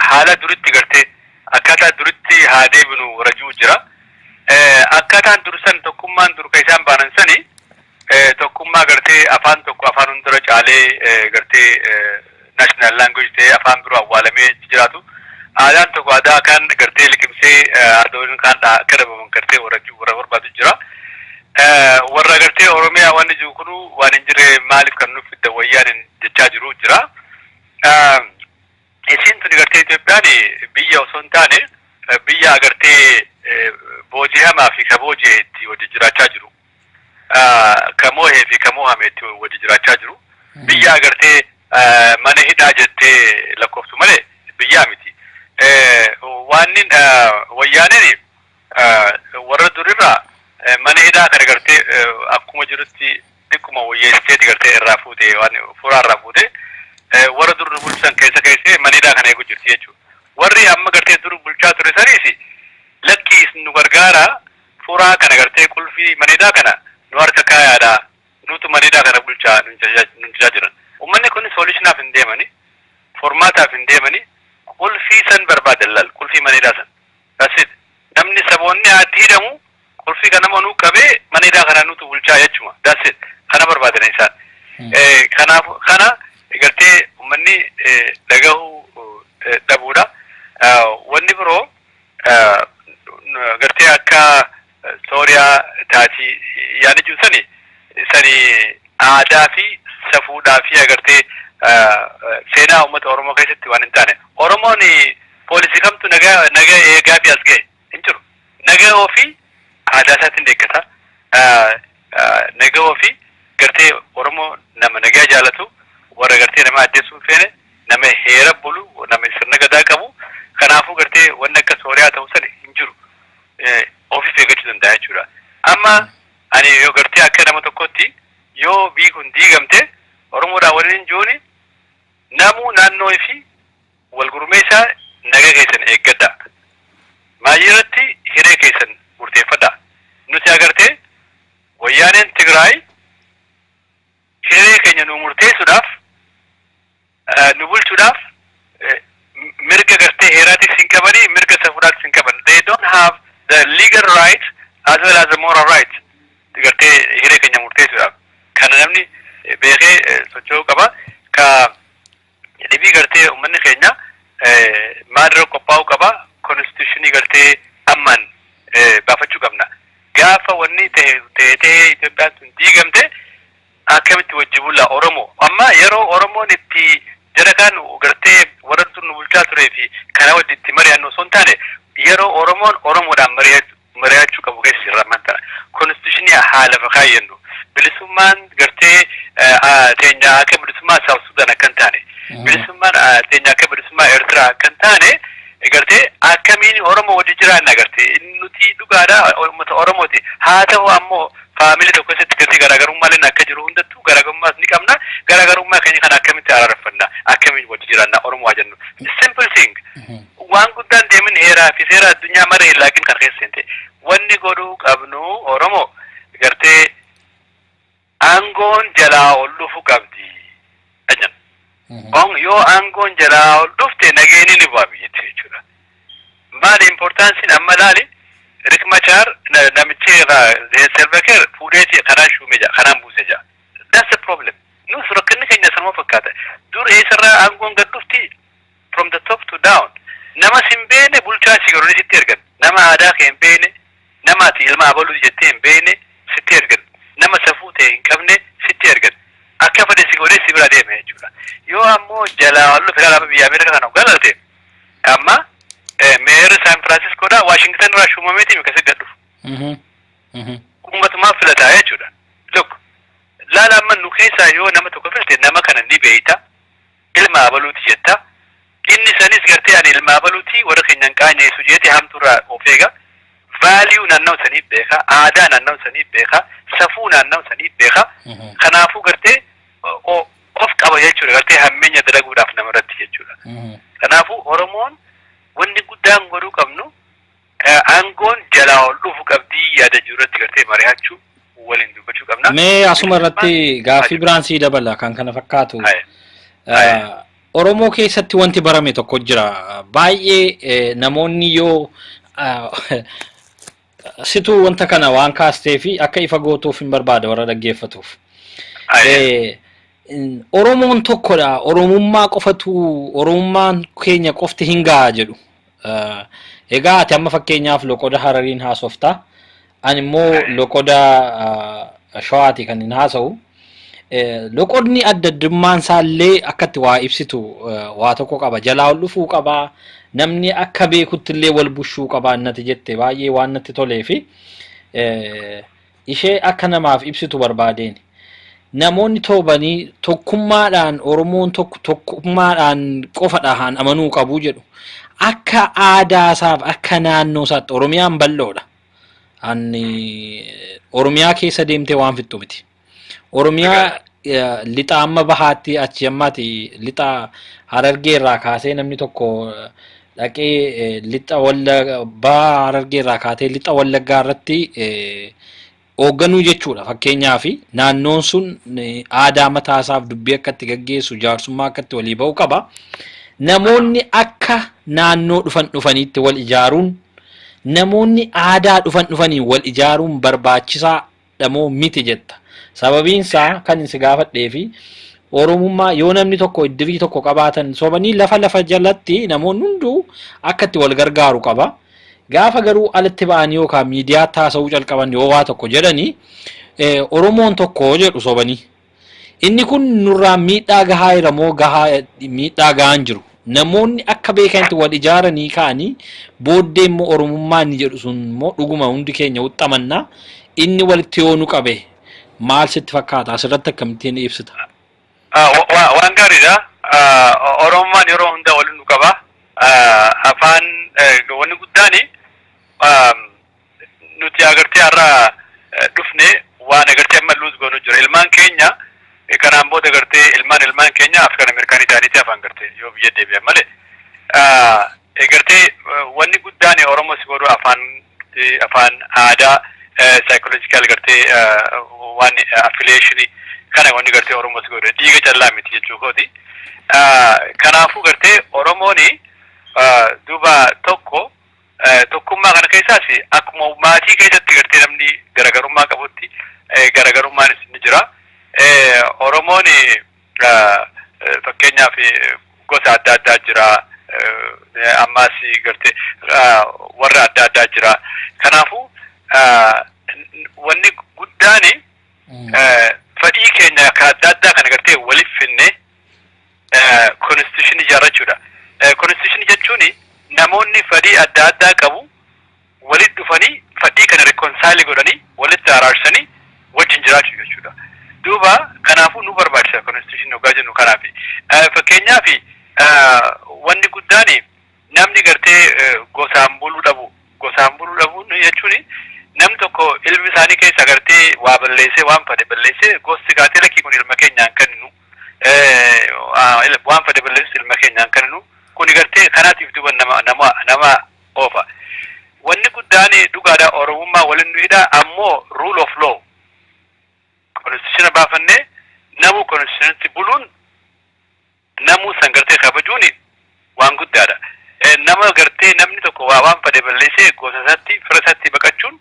haala duritti gartee akkaataa duritti haa deebinu warra jiru jira. Akkaataan dursan tokkummaan dur ka isaan baanan sani tokkummaa gartee afaan tokko afaan hundura caalee gartee national language ta'ee afaan biroo awwaalamee jiraatu. Aadaan tokko aadaa kan gartee liqimsee aadoon kan akka dhabaman gartee warra barbaadu jira. Warra gartee Oromiyaa waan jiru kunu waan hin jirre maaliif kan nuuf fidda wayyaan jechaa jiru jira. Isin tuni gartee Itoophiyaan biyya osoo hin taane biyya gartee booji'amaa fi kabooji'eetti wajji jiraachaa jiru. Kamoohee fi kamoohameetti wajji jiraachaa jiru. Biyya gartee mana hidhaa jettee lakkooftu malee biyyaa miti. Waannin wayyaaneen warra durirraa mana hidhaa kana gartee akkuma jirutti dhikkuma wayyeessiteeti gartee irraa fuutee waan furaa irraa fuutee warra dur bulchan keessee mana hidhaa kana eegu jirti jechuudha. Warri amma gartee dur bulchaa ture saniisi lakkii nu gargaara furaa kana gartee qulfii mana hidhaa kana nu harka kaayaadha nutu mana hidhaa kana bulchaa nu tajaajilan. Uummanni kun solutionaaf hin deemani formaataaf hin deemani qulfii san barbaadan laal qulfii mana hidhaa san. That's it. Namni saboonni haatti hidhamu qulfii kana manuu qabee mana hidhaa kana nutu bulchaa jechuma. That's it. Kana barbaadan isaan. Kana gartee uummanni dhagahuu dhabuudha. Wanni biroo gartee akka Sooriyaa taati yaani jiru sani aadaa fi safuudhaa fi agartee seenaa uummata Oromoo keessatti waan hin taane. Oromoon poolisii kamtu nagaa eegaa fi as ga'e hin jiru. Nagaa ofii aadaa isaatiin deeggata. Nagaa ofii gartee Oromoo nama nagaa jaalatu warra gartee nama addeessuu feene nama heera bulu nama sirna gadaa qabu. Kanaafuu gartee wanni akka Sooriyaa ta'uu sani hin jiru. Ofii eeggachuu danda'a jechuudha. Amma ani yoo gartee akka nama tokkotti yoo biyyi kun diigamte Oromoodhaan waliin jiruuni namuu naannoo fi wal gurmeessaa nagaa keessan eeggadha. Maayirratti hiree keessan murteeffadha. Nuti agartee wayyaaneen Tigraay hiree keenya nu murteessuudhaaf nu bulchuudhaaf mirga gartee heeraatis hin qabanii mirga safuudhaatis hin qaban. They don't have the legal right as well as the moral right. Gartee hiree keenya murteessuudhaaf. Kana namni beekee socho'uu qaba. Ka dhibii gartee uummanni keenya maadira qophaa'uu qaba. Constitutionii gartee ammaan baafachuu qabna. Gaafa wanni ta'ee Itoophiyaan sun diigamte akkamitti wajji bulla Oromoo. Amma yeroo Oromoon itti jara kan gartee warra dur nu bulchaa turee fi kana wajji itti mari'annu osoo hin taane yeroo Oromoon Oromoodhaan mari'achuu qabu keessa irraa mantara. Constitutionii haala fakkaayyannu. Bilisummaan gartee teenya akka bilisummaa South Sudan akka hin taane. Bilisummaan teenya akka bilisummaa Eertiraa akka hin taane gartee akkamiin Oromoo wajji jiraanna gartee nuti dhugaadhaa uummata Oromooti. Haa ta'u ammoo faamilii tokko keessatti gartee garaagarummaan akka jiru hundattuu garaagarummaas ni qabna garaagarummaa keenya kana akkamitti araarfanna akkamitti wajji jiraanna Oromoo jennu simple thing waan guddaan deemin heeraa fi seera addunyaa maree laakiin kan keessatti wanni godhuu qabnu Oromoo gartee aangoon jalaa ol dhufu qabdi ajan yoo aangoon jalaa ol dhufte nageenya ni bu'a biyyatti jechuudha maal importansiin amma laali Riek Machar namichi Salva Kiir fuudheeti kanaan shuume jaa kanaan buuse jaa that's the problem nus rakkinni keenya sanuma fakkaata dur eessarraa aangoon gad dhufti from the top to down nama sin beene bulchaa si garuu sitti ergan nama aadaa kee hin beene namaati ilma abaluu jettee hin beene sitti ergan nama safuu ta'e hin qabne sitti ergan akka fedhe si godhee si bira deeme jechuudha yoo ammoo jalaa wallu federaala biyya Ameerikaa kana galalte amma Mayor San Francisco da Washington irraa shuumameeti mikasa gadhuuf ummatumaa filataa jechuudha look laala amma nu keessaa yoo nama tokko filte nama kana ni beeyta ilma abaluuti jetta inni sanis gartee ani ilma abaluuti warra keenyan qaanyeessu jeeti hamturraa of eega value naannoo sanii beeka aadaa naannoo sanii beeka safuu naannoo sanii beeka kanaafuu gartee of qaba jechuudha gartee hammeenya dalaguudhaaf namarratti jechuudha kanaafuu Oromoon wanni guddaan godhuu qabnu aangoon jalaa ol dhufu qabdii yaada jirutti gartee mari'achuu waliin dubbachuu qabna. Mee asuma irratti gaaffii biraan sii dabala kan kana fakkaatu. Oromoo keessatti wanti barame tokko jira. Baay'ee namoonni yoo situ wanta kana waan kaastee fi akka ifa gootuuf hin barbaada warra dhaggeeffatuuf. Oromoon tokkodha. Oromummaa qofatu Oromummaan keenya qofti hin ga'a jedhu. Egaa ati amma fakkeenyaaf loqoda Harariin haasofta. Ani immoo loqoda Shawaati kan hin haasa'u. Loqodni adda addummaan isaallee akkatti waa ibsitu waa tokko qaba. Jalaa ol dhufuu qaba. Namni akka beekutti illee wal bushuu qaba annati jette baay'ee waan natti tolee fi ishee akka namaaf ibsitu barbaadeen. Namoonni toobanii tokkummaadhaan Oromoon tokkummaadhaan qofadhaan amanuu qabu jedhu. Akka aadaasaaf akka naannoo isaatti Oromiyaan bal'oodha. Ani Oromiyaa keessa deemtee waan fixxu miti. Oromiyaa lixa amma bahaatti achi ammaati lixa Harargee irraa kaasee namni tokko dhaqee lixa Wallaggaa Harargee irraa kaatee lixa Wallaggaa irratti hoogganuu jechuudha. Fakkeenyaaf naannoon sun aadaa mataasaaf dubbii akkatti gaggeessu jaarsummaa akkatti walii ba'uu qaba. Namoonni akka naannoo dhufaniitti wal ijaaruun namoonni aadaa dhufanii wal ijaaruun barbaachisaa dhamoo miti jetta. Sababiin isaa kan si gaafadhee fi Oromummaa yoo namni tokko iddirii tokko qabaatan sobanii lafa jalatti namoonni hunduu akkatti wal gargaaru qaba. Gaafa garuu alatti ba'anii yookaan miidiyaa taasisuu calqaban yoo waa tokko jedhanii Oromoon tokko jedhu sobanii. Inni kun nurraa miidhaa gahaa jiramoo miidhaa gahaan jiru. Namoonni akka beekanitti wal ijaaranii ka'anii booddee immoo Oromummaan jedhu sun immoo dhuguma hundi keenya uxxamannaa inni walitti yoonu qabe maal sitti fakkaata asirratti akkamittiin ibsita? Waan gaariidha. Oromummaan yeroo hunda waliin nu qaba. Afaan wanni guddaani nuti agartee har'a dhufne waan agartee amma luus goonu jira. Ilmaan keenya kanaan booda agartee ilmaan keenya Afrikaan Ameerikaan isaaniitti afaan gartee yoo biyya deebi'an malee. Agartee wanni guddaan Oromoo si godhu afaan aadaa psychological gartee waan affiliation kana wanni gartee Oromoo si godhu dhiiga callaa miti jechuukooti. Kanaafuu gartee Oromooni duuba tokkummaa kana keessaas akkuma maatii keessatti gartee namni garaagarummaa qabutti garaagarummaan ni jira. Oromoon fakkeenyaaf gosa adda addaa jira. Ammaas gartee warra adda addaa jira. Kanaafuu wanni guddaan fedhii keenya kan adda addaa kana gartee waliif finne constitution ijaarrachuudha. Constitution jechuun namoonni fedhii adda addaa qabu walitti dhufanii fedhii kana reconcile godhanii walitti araarsanii wajjin jiraachuu jechuudha. Duuba kanaafuu nu barbaachisa constitution hoggaa jennu kanaaf. Fakkeenyaaf wanni guddaan namni gartee gosaan buluu dhabu jechuun nam tokko ilmi isaanii keessa gartee waa balleessee waan fade balleessee gosti gaatee lakkii kun ilma keenyaan kanninu waan fade balleessu ilma keenyaan kanninu kun gartee kanaatiif duuba nama oofa. Wanni guddaan dhugaadha Oromummaa waliin du'idha ammoo rule of law constitution baafannee namu constitution buluun namu san gartee kabajuun waan guddaadha. Nama gartee namni tokko waan fade balleessee gosasaatti firasatti baqachuun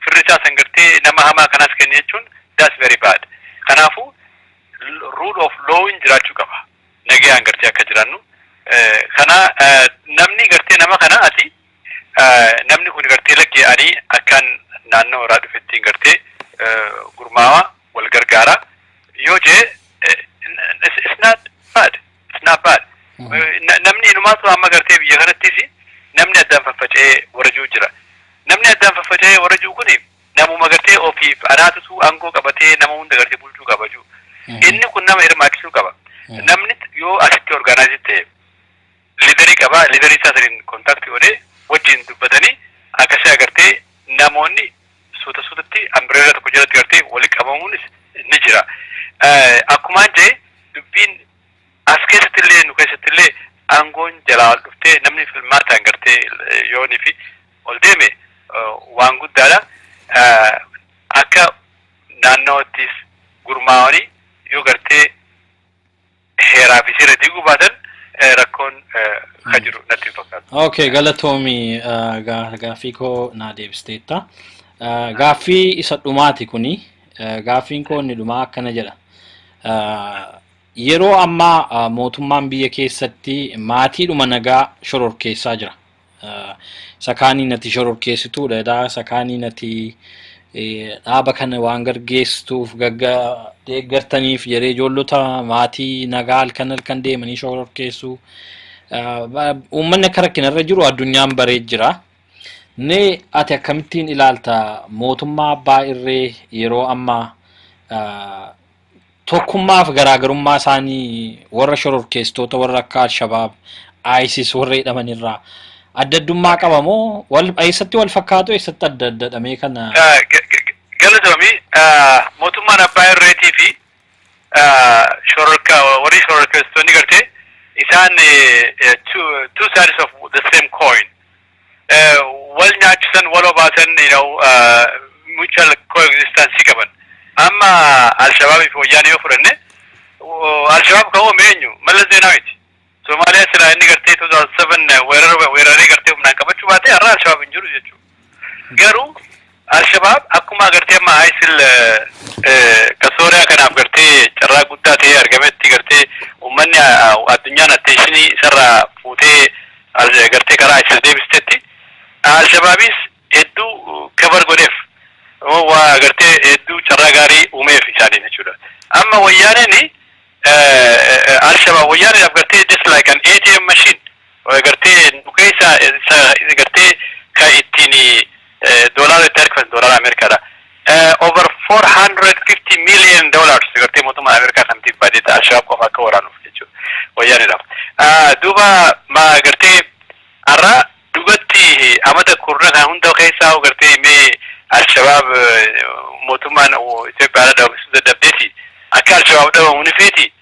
firrisaa san gartee nama hamaa kanaas kenna jechuun that's very bad. Kanaafu rule of law jiraachuu qaba. Nagayaan gartee akka jiraannu kana namni gartee nama kana ati namni kun gartee lakkee ani akkan naannoo irraa dhufetti gartee gurmaawa wal gargaara yoo jee it's not bad. Namni inumaatu amma gartee biyya kanattis namni addaan faffaca'ee warajuu jira. Namni addaan faffaca'ee warajuu kun namuma gartee ofiif anaatutu aangoo qabatee nama hunda gartee bulchuu qabaju. Inni kun nama hirmaachisuu qaba. Namni yoo asitti orgaanaayizii ta'e liidarii qaba. Liidarii isaa saniin kontaaktii godhee wajjin dubbatanii akkasii agartee namoonni suutatti ambireera tokko jalatti gartee walitti qabamuunis ni jira. Akkumaan jee dubbiin as keessattillee nu keessattillee aangoon jalaa dhuftee namni filmaataan gartee yoonii fi ol deeme waan guddaadha. Akka naannoottis gurmaa'anii yoo gartee heeraa fi seera diiguu baatan rakkoon kan jiru natti fakkaata. Okay, galatoomi gaaffii koo naa deebisteetta. Gaaffii isa dhumaati kuni gaaffiin koo inni dhumaa akkana jedha. Yeroo ammaa mootummaan biyya keessatti maatiidhuma nagaa shororkeessaa jira. Sakaanii nati shororkeessituudha. Sakaanii nati dhaaba kana waan gargeessuuf deeggartaniif jedhee ijoollota maatii nagaa halkan deemanii shororkeessu. Uummanni akka rakkinarra jiru addunyaan baree jira. Ne ati akkamittiin ilaalta mootummaa abbaa irree yeroo ammaa tokkummaaf garaagarummaa isaanii warra shororkeessitoota warra akka Al-Shabaab, ISIS warra jedhamanirraa adda addummaa qaba moo eessatti wal fakkaatu eessatti adda addadhamee kana? Galatoomi mootummaan abbaa irreetii fi warri shororkeessitoonni gartee isaan two sides of the same coin. Wal nyaachisan wal obaasan mutual coexistence qaban. Amma Al-Shabaab fi wayyaanee yoo fudhanne Al-Shabaab kan uumame eenyu Mallas Zeenaawiti. Somaaliyaa silaa inni gartee 2007 weeraree gartee humnaan qabachuu baatee har'a Al-Shabaab hin jiru jechuudha. Garuu Al-Shabaab akkuma gartee amma ISIL Sooriyaa kanaaf gartee carraa guddaa ta'ee argametti gartee uummanni addunyaan atteeshinii isarraa fuutee gartee karaa ISIL deebistetti Al-Shabaabis hedduu kabar godheef waa gartee hedduu carraa gaarii uumeef isaanii jechuudha. Amma wayyaaneen Al-Shabaab wayyaanedhaaf gartee just like an ATM machine gartee nukeessa gartee ka ittiin doolaara itti harkifatan doolaara Ameerikaadha. Over $450 million gartee mootummaa Ameerikaa kantiif baay'eeta Al-Shabaab qofa akka waraanuuf jechuudha wayyaanedhaaf. Duuba gartee har'a dugatti amata kurna kan hunda keessaa gartee mee Al-Shabaab mootummaan Itoophiyaa daawwisuu dadhabdeeti akka Al-Shabaab dhabamu ni feeti.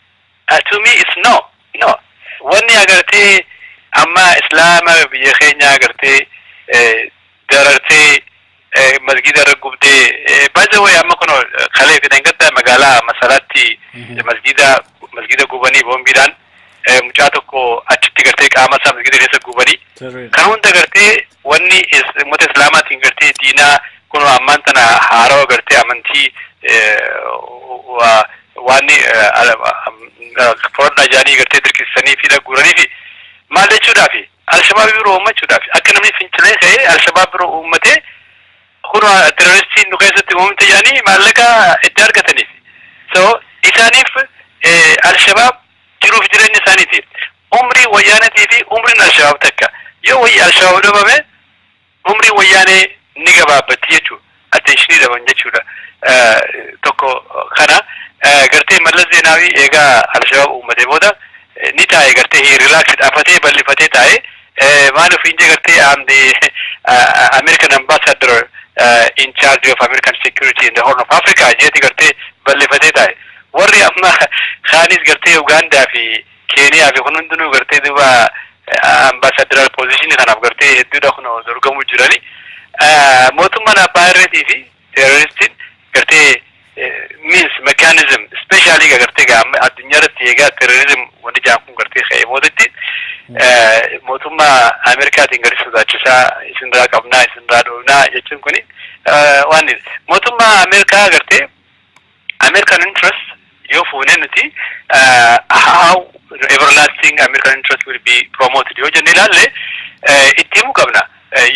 To me it's no. Wanni agartee amma Islaama biyya keenya agartee darartee masgida irra gubdee by the way amma kun kalee fidan gadda magaalaa Masalaatti masgida gubanii boombiidhaan mucaa tokko achitti gartee qaama isaa masgida keessa gubanii kan hunda gartee wanni uummata Islaamaatiin gartee diinaa kun ammaan tana haarawa gartee amantii waan foordaa jaanii gartee dirqisanii fi dhaguuranii fi maal jechuudhaafi Al-Shabaab biroo uummachuudhaafi akka namni fincilee ka'ee Al-Shabaab biroo uummatee kun terroristiin nu keessatti uumamte jaanii maallaqa itti argataniif. So isaaniif Al-Shabaab jiruuf jireenya isaaniiti. Umrii wayyaanatii fi umriin Al-Shabaab takka. Yoo wayyi Al-Shabaab dhabame umrii wayyaanee ni gabaabbatti jechuudha. Attentionii dhaban jechuudha. Tokko kana gartee Mallas Zeenaawii eegaa Al-Shabaab uummatee booda ni taa'e gartee relax dhaafatee bal'ifatee taa'e maal ofiin jee gartee am the American ambassador in charge of American security in the Horn of Africa jeeti gartee ballefatee taa'e warri amma khaanis gartee Uganda fi Kenya fi kun hundinuu gartee duba ambassador position kanaaf gartee hedduudha kun dorgomu jirani mootummaan abbaareetii fi terroristiin gartee means mechanism especially gartee addunyaatti eegaa terrorism wanti jaakun gartee ka'ee mootitti mootummaa Ameerikaatiin gadi sodaachisaa isinirraa qabnaa isinirraa dhoofnaa jechuun kuni waan mootummaa Ameerikaa gartee American interest yoo fuunee nuti how everlasting American interest will be promoted yoo jenne ilaalle itti himuu qabna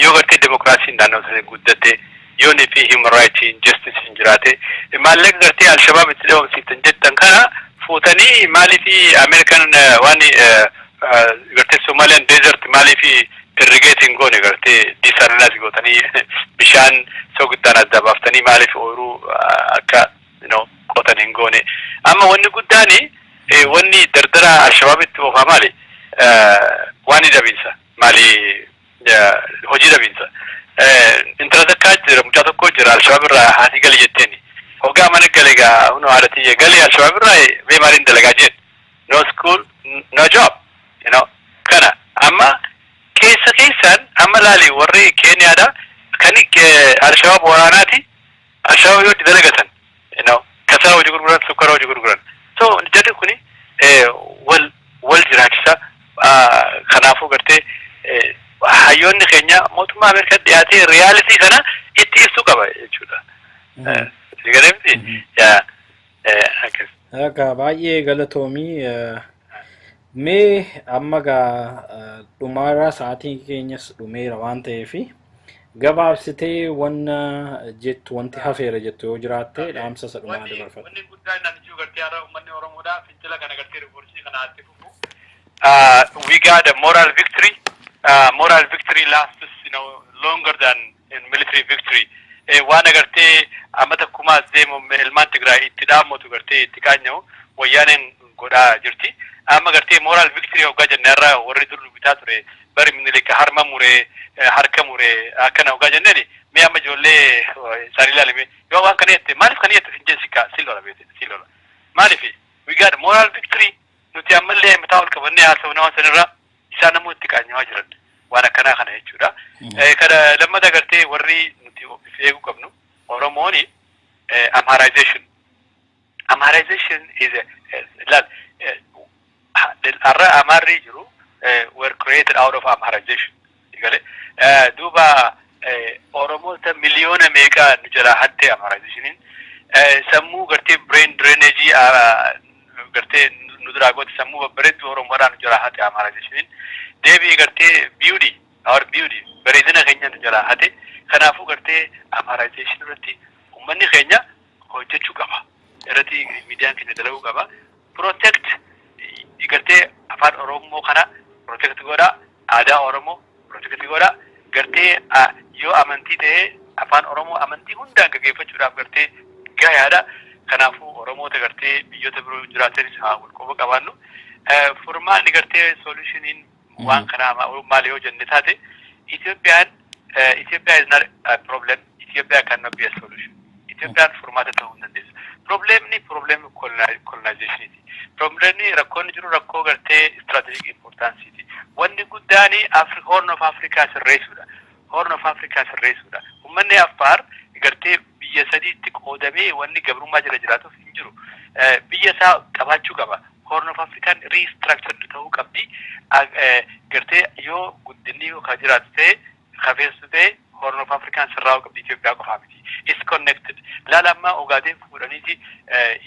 yoo gartee demokiraasiin naannoo guddatte yoo fi human rights justice hin jiraate maallaqa gartee al-shabaab itti dhoomsiftan jettan kana fuutanii maaliifi American waan gartee Somalian desert maaliifi irrigating goone gartee desalinate gootanii bishaan soogiddan adda baaftanii maaliif ooyiruu akka qotan hin goone amma wanni guddaani wanni dardara al-shabaabitti oofaa maali waan dabinsa maali hojii dabinsa intara takkaa jira mucaa tokko jira al-shabaab irraa haati gali jetteeni hoggaa mana galegaa huno haadhatii gali al-shabaab irraa mee maaliin dalagaa jeen no school no job kana amma keessan amma laali warri Keenyaadha kan al-shabaab waraanaati al-shabaab yoo dalagatan kasara hojii gurguran sukkara hojii gurguran so jedhi kuni wal jiraachisa kanaafuu gartee hayyoonni keenya mootummaa Ameerikaa dhiyaatee reality kana itti ibsuu qaba jechuudha. Akka baay'ee galatoomii mee amma dhumaarraa sa'aatiin keenyas dhumeera waan ta'eef gabaabsitee wanti hafeera jettu yoo jiraatte dhaamsa isa dhumaa dabarfata. Wanni guddaan naan jiru gartee har'a uummanni Oromoodhaa fincila kana gartee riivoolsii kana atti fufu. We got a moral victory. Moral victory lasts longer than military victory. Waan agartee amata kumaas deemu ilmaan Tigraay itti dhaammatu gartee itti qaanya'u wayyaaneen godhaa jirti. Amma gartee moral victory hoggaa jenne irraa warri dur bitaa ture bari Minilik harma muree harka muree akkana hoggaa jenneen mee amma ijoollee isaanii ilaalame yoo waan kana jette maaliif kana jette finjeensikaa sillola beete sillola maaliif we got moral victory nuti ammallee mataa ol qabannee haasawna waan sanirraa isaan namuu itti qaanya'aa jiran waan akkanaa kana jechuudha. Kana lammata gartee warri nuti eeguu qabnu Oromooni Amharization is arra Amarri jiru were created out of Amharization. Duba Oromoota miliyoona meeqa nu jala hatte Amharizationin sammuu gartee brain drainage gartee nu duraa goote sammuu babbareedu Oromoodhaa nu jala hatte Amharizationin deebii gartee beauty our beauty bareedina keenya nu jala hatte kanaafuu gartee Amharization irratti uummanni keenya hojjechuu qaba irratti miidiyaan keenya dalaguu qaba protect gartee afaan Oromoo kana protect godha aadaa Oromoo protect godha gartee yoo amantii ta'e afaan Oromoo amantii hundaan gaggeeffachuudhaaf gartee gayaadha kanaafuu Oromoota gartee biyyoota biroo jiraatanis haa walqoba qabaannu furmaanni gartee solutioniin waan kana maal yoo jenne taate Ethiopia is not a problem. Ethiopia cannot be a solution. Ethiopia furmaata ta'uu hin dandeessu. Problem colonization. Problemni rakkoon jiru rakkoo gartee strategic importance. Wanni guddaani Horn of Africa sirreessuudha. Horn of Africa sirreessuudha. Uummanni Affaar gartee biyya sadiitti qoodamee wanni gabrummaa jira jiraatuuf hin jiru. Biyya isaa qabaachuu qaba. Horn of African restructured ta'uu qabdi. Gartee yoo guddinni yookaan jiraatu ta'e kafeessu ta'e Horn of African sirraa'uu qabdi Itoophiyaa qofaa miti. It's connected. Laalammaa Ogaadeen fuudhaniiti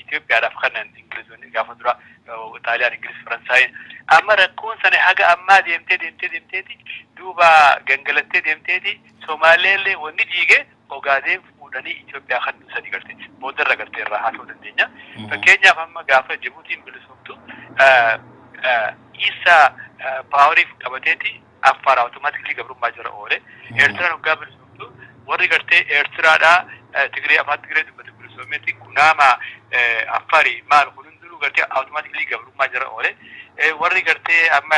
Itoophiyaadhaaf kanan Ingilizoonni gaafa dura Xaaliyaan Ingilis Faransaayeen amma rakkoon sana haga ammaa deemteeti duuba gangalattee deemteeti Somaaleellee wanni dhiige Ogaadeen fuudhanii Itoophiyaa kan sadii gartee boodarra gartee irraa haa ta'uu dandeenya. Fakkeenyaaf amma gaafa Jibuutiin bilisomtu isa paawariif qabateeti Affaar automatically gabrummaa jira oole. Eertiraan hoggaa bilisomtu warri gartee Eertiraadhaa Tigree afaan Tigree dubbatu bilisoomeeti kunaama Affaarii maal hundinuu gartee automatically gabrummaa jira oole. Warri gartee amma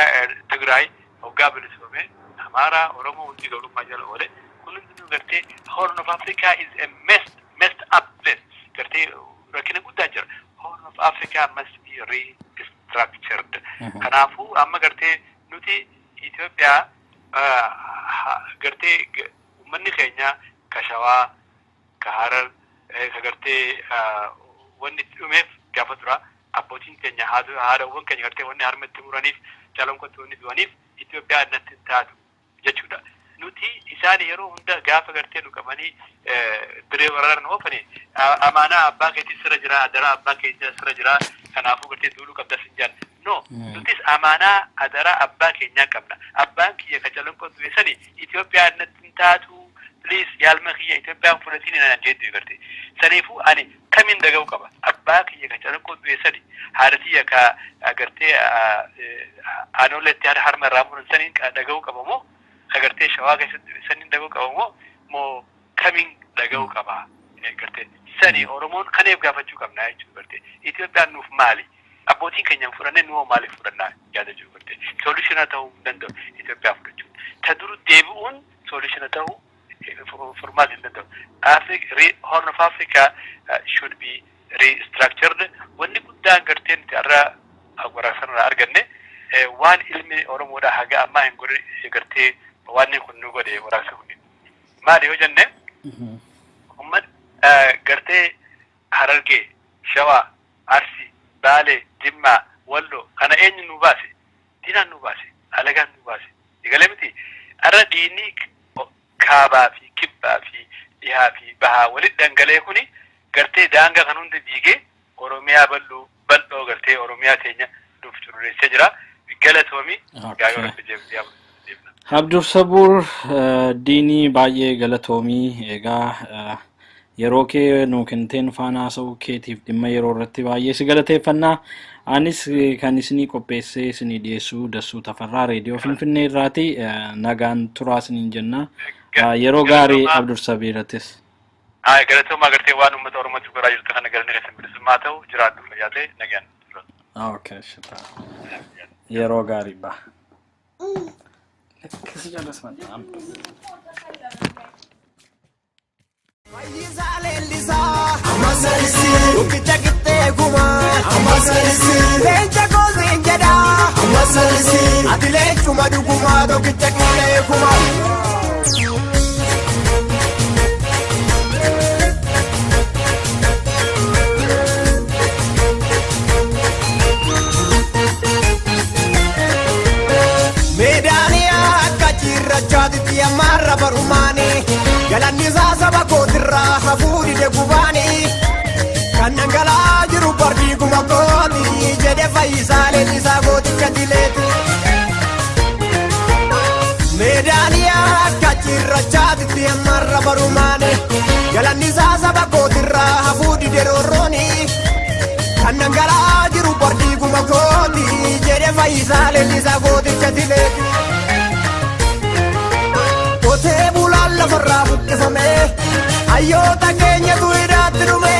Tigraay hoggaa bilisoome Amaaraa Oromoo hundi gabrummaa jira oole. kun hundinuu gartee Horn of Africa is a messed up place. Gartee rakkina guddaa jira. Horn of Africa must be restructured. Kanaafuu amma gartee nuti Itoophiyaa gartee uummanni keenya ka Shawaa ka Harar ka gartee wanni dhumeef gaafa tura abbootiin keenya haadhawwan keenya gartee wanni harmatti muraniif jaalonkotti wanni du'aniif Itoophiyaa natti taatu jechuudha. Nuti isaan yeroo hunda gaafa gartee nu qabanii diree waraanaan oofanii amaanaa abbaa keetii sirra jira adaraa abbaa keetii sirra jira kanaafuu gartee duuluu qabda sinjaan no nutis amaanaa adaraa abbaa keenyaa qabna abbaan kiyya ka jaalonkotti du'esanii Itoophiyaa natti taatu please yaalma kiyya Itoophiyaan fudhatiin na jedhu gartee saniifuu ani kamiin daga'u qaba abbaa kiyya ka jaalonkotti du'esanii haadhatii ka gartee aanoletti harma irraa muran saniin daga'u qaba moo agartee Shawaa keessatti saniin daga'u qaba moo kamiin daga'u qaba gartee sanii Oromoon kaneef gaafachuu qabna jechuudha gartee Itoophiyaan nuuf maali abbootiin keenyaan fudhannee nuuf maaliif fudhannaa yaada jiru gartee solushina ta'uu danda'u Itoophiyaa fudhachuun ta duru deebi'uun solushina ta'uu formaat hin danda'u Horn of Africa should be restructured wanni guddaan gartee nuti irraa waraasarraa arganne waan ilmi Oromoodhaa haga ammaa hin godhe gartee waan kun nu godhe waraasa kun maali yoo jenne ummat gartee Harargee Shawaa Arsii Baalee Jimmaa Walloo kana eenyu nu baase diinaan nu baase alagaan nu baase digalee miti arra diinii kaabaa fi kibbaa fi dhihaa fi bahaa walitti dhangalee kuni gartee daangaa kan hundi diigee Oromiyaa bal'oo gartee Oromiyaa teenya nuuf curureessee jira galatoomii gaayoo deemna. Abdur Sabuur diinii baay'ee galatoomii egaa yeroo kee nu kenniteen faana haasa'uu keetiif dhimma yeroo irratti baay'ee si galateeffannaa anis kan isinii qopheessee isinii dhiyeessuu Dassuu Tafarraa reediyoo Finfinnee irraati nagaan turaa isiniin jenna yeroo gaarii Abdur Sabiiratis. Galatoomaa gartee waan uummata Oromootiif godhaa jirtu kana galanii keessan bilisummaa ta'u jiraadhu fayyaatee nagaan. Okay, shita. Yeroo gaarii ba. Kasi jalas man. Lisa, Amasalisi, Ukichakite Kuma, Amasalisi, Lencha Kozinjada, Amasalisi, Atile Chuma Duguma, Ukichakite Kuma. Chaditi amarra barumani galanni saba kotirra hafudi de kubani kannangala jiru bardi kuma koti jede faisale ni sagoti kadileti medania kachirra chaditi amarra barumani galanni saba kotirra hafudi de roroni kannangala jiru bardi kuma koti jede faisale ni sagoti kadileti Kote bulalla farra buqqifame hayyoota keenya duwidhaatti dhume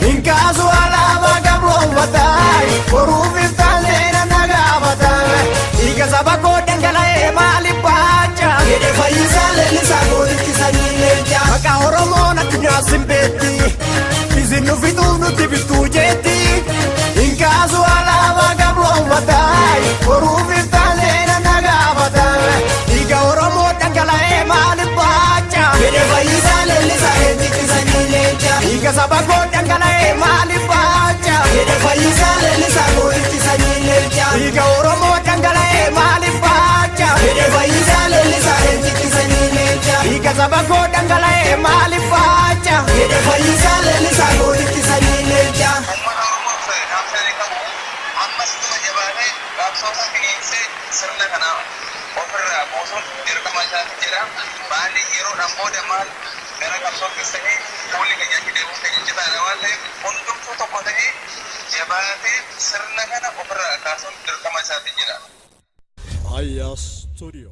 hinkaasu alaabaa gabroonfataa boruuf iftaan seena nagaafataa dhiiga saba koo dhangala'ee maaliif baacha jedhe fayyisaa leellisaa gootichi sanyii leencaa maqaa Oromoon addunyaa simbeetti isin nu fixuuf nutti bittuu jeetti hinkaasu alaabaa gabroonfataa boruuf iftaan seena nagaafataa dhiiga Oromoo dhangala'ee maaliif baacha jedhe fayyisaa leellisaa eenyichi sanyii leencaa dhiiga saba koo dhangala'ee maaliif baacha jedhe fayyisaa leellisaa gootichi sanyii leencaa dhiiga Oromoo dhangala'ee maaliif baacha jedhe fayyisaa leellisaa eenyichi sanyii leencaa dhiiga saba koo dhangala'ee maaliif baacha jedhe fayyisaa leellisaa gootichi sanyii leencaa. Sirna kana ofirraa buusuun dirqama isaati jira. Baali yeroo dhammoota maal gara qabsoo keessanii fuulli keenya deemuun keenya citaadha waan ta'eef hundumtuu tokko ta'ee jabaatee sirna kana ofirraa kaasuun dirqama isaati jira. Aya Studio.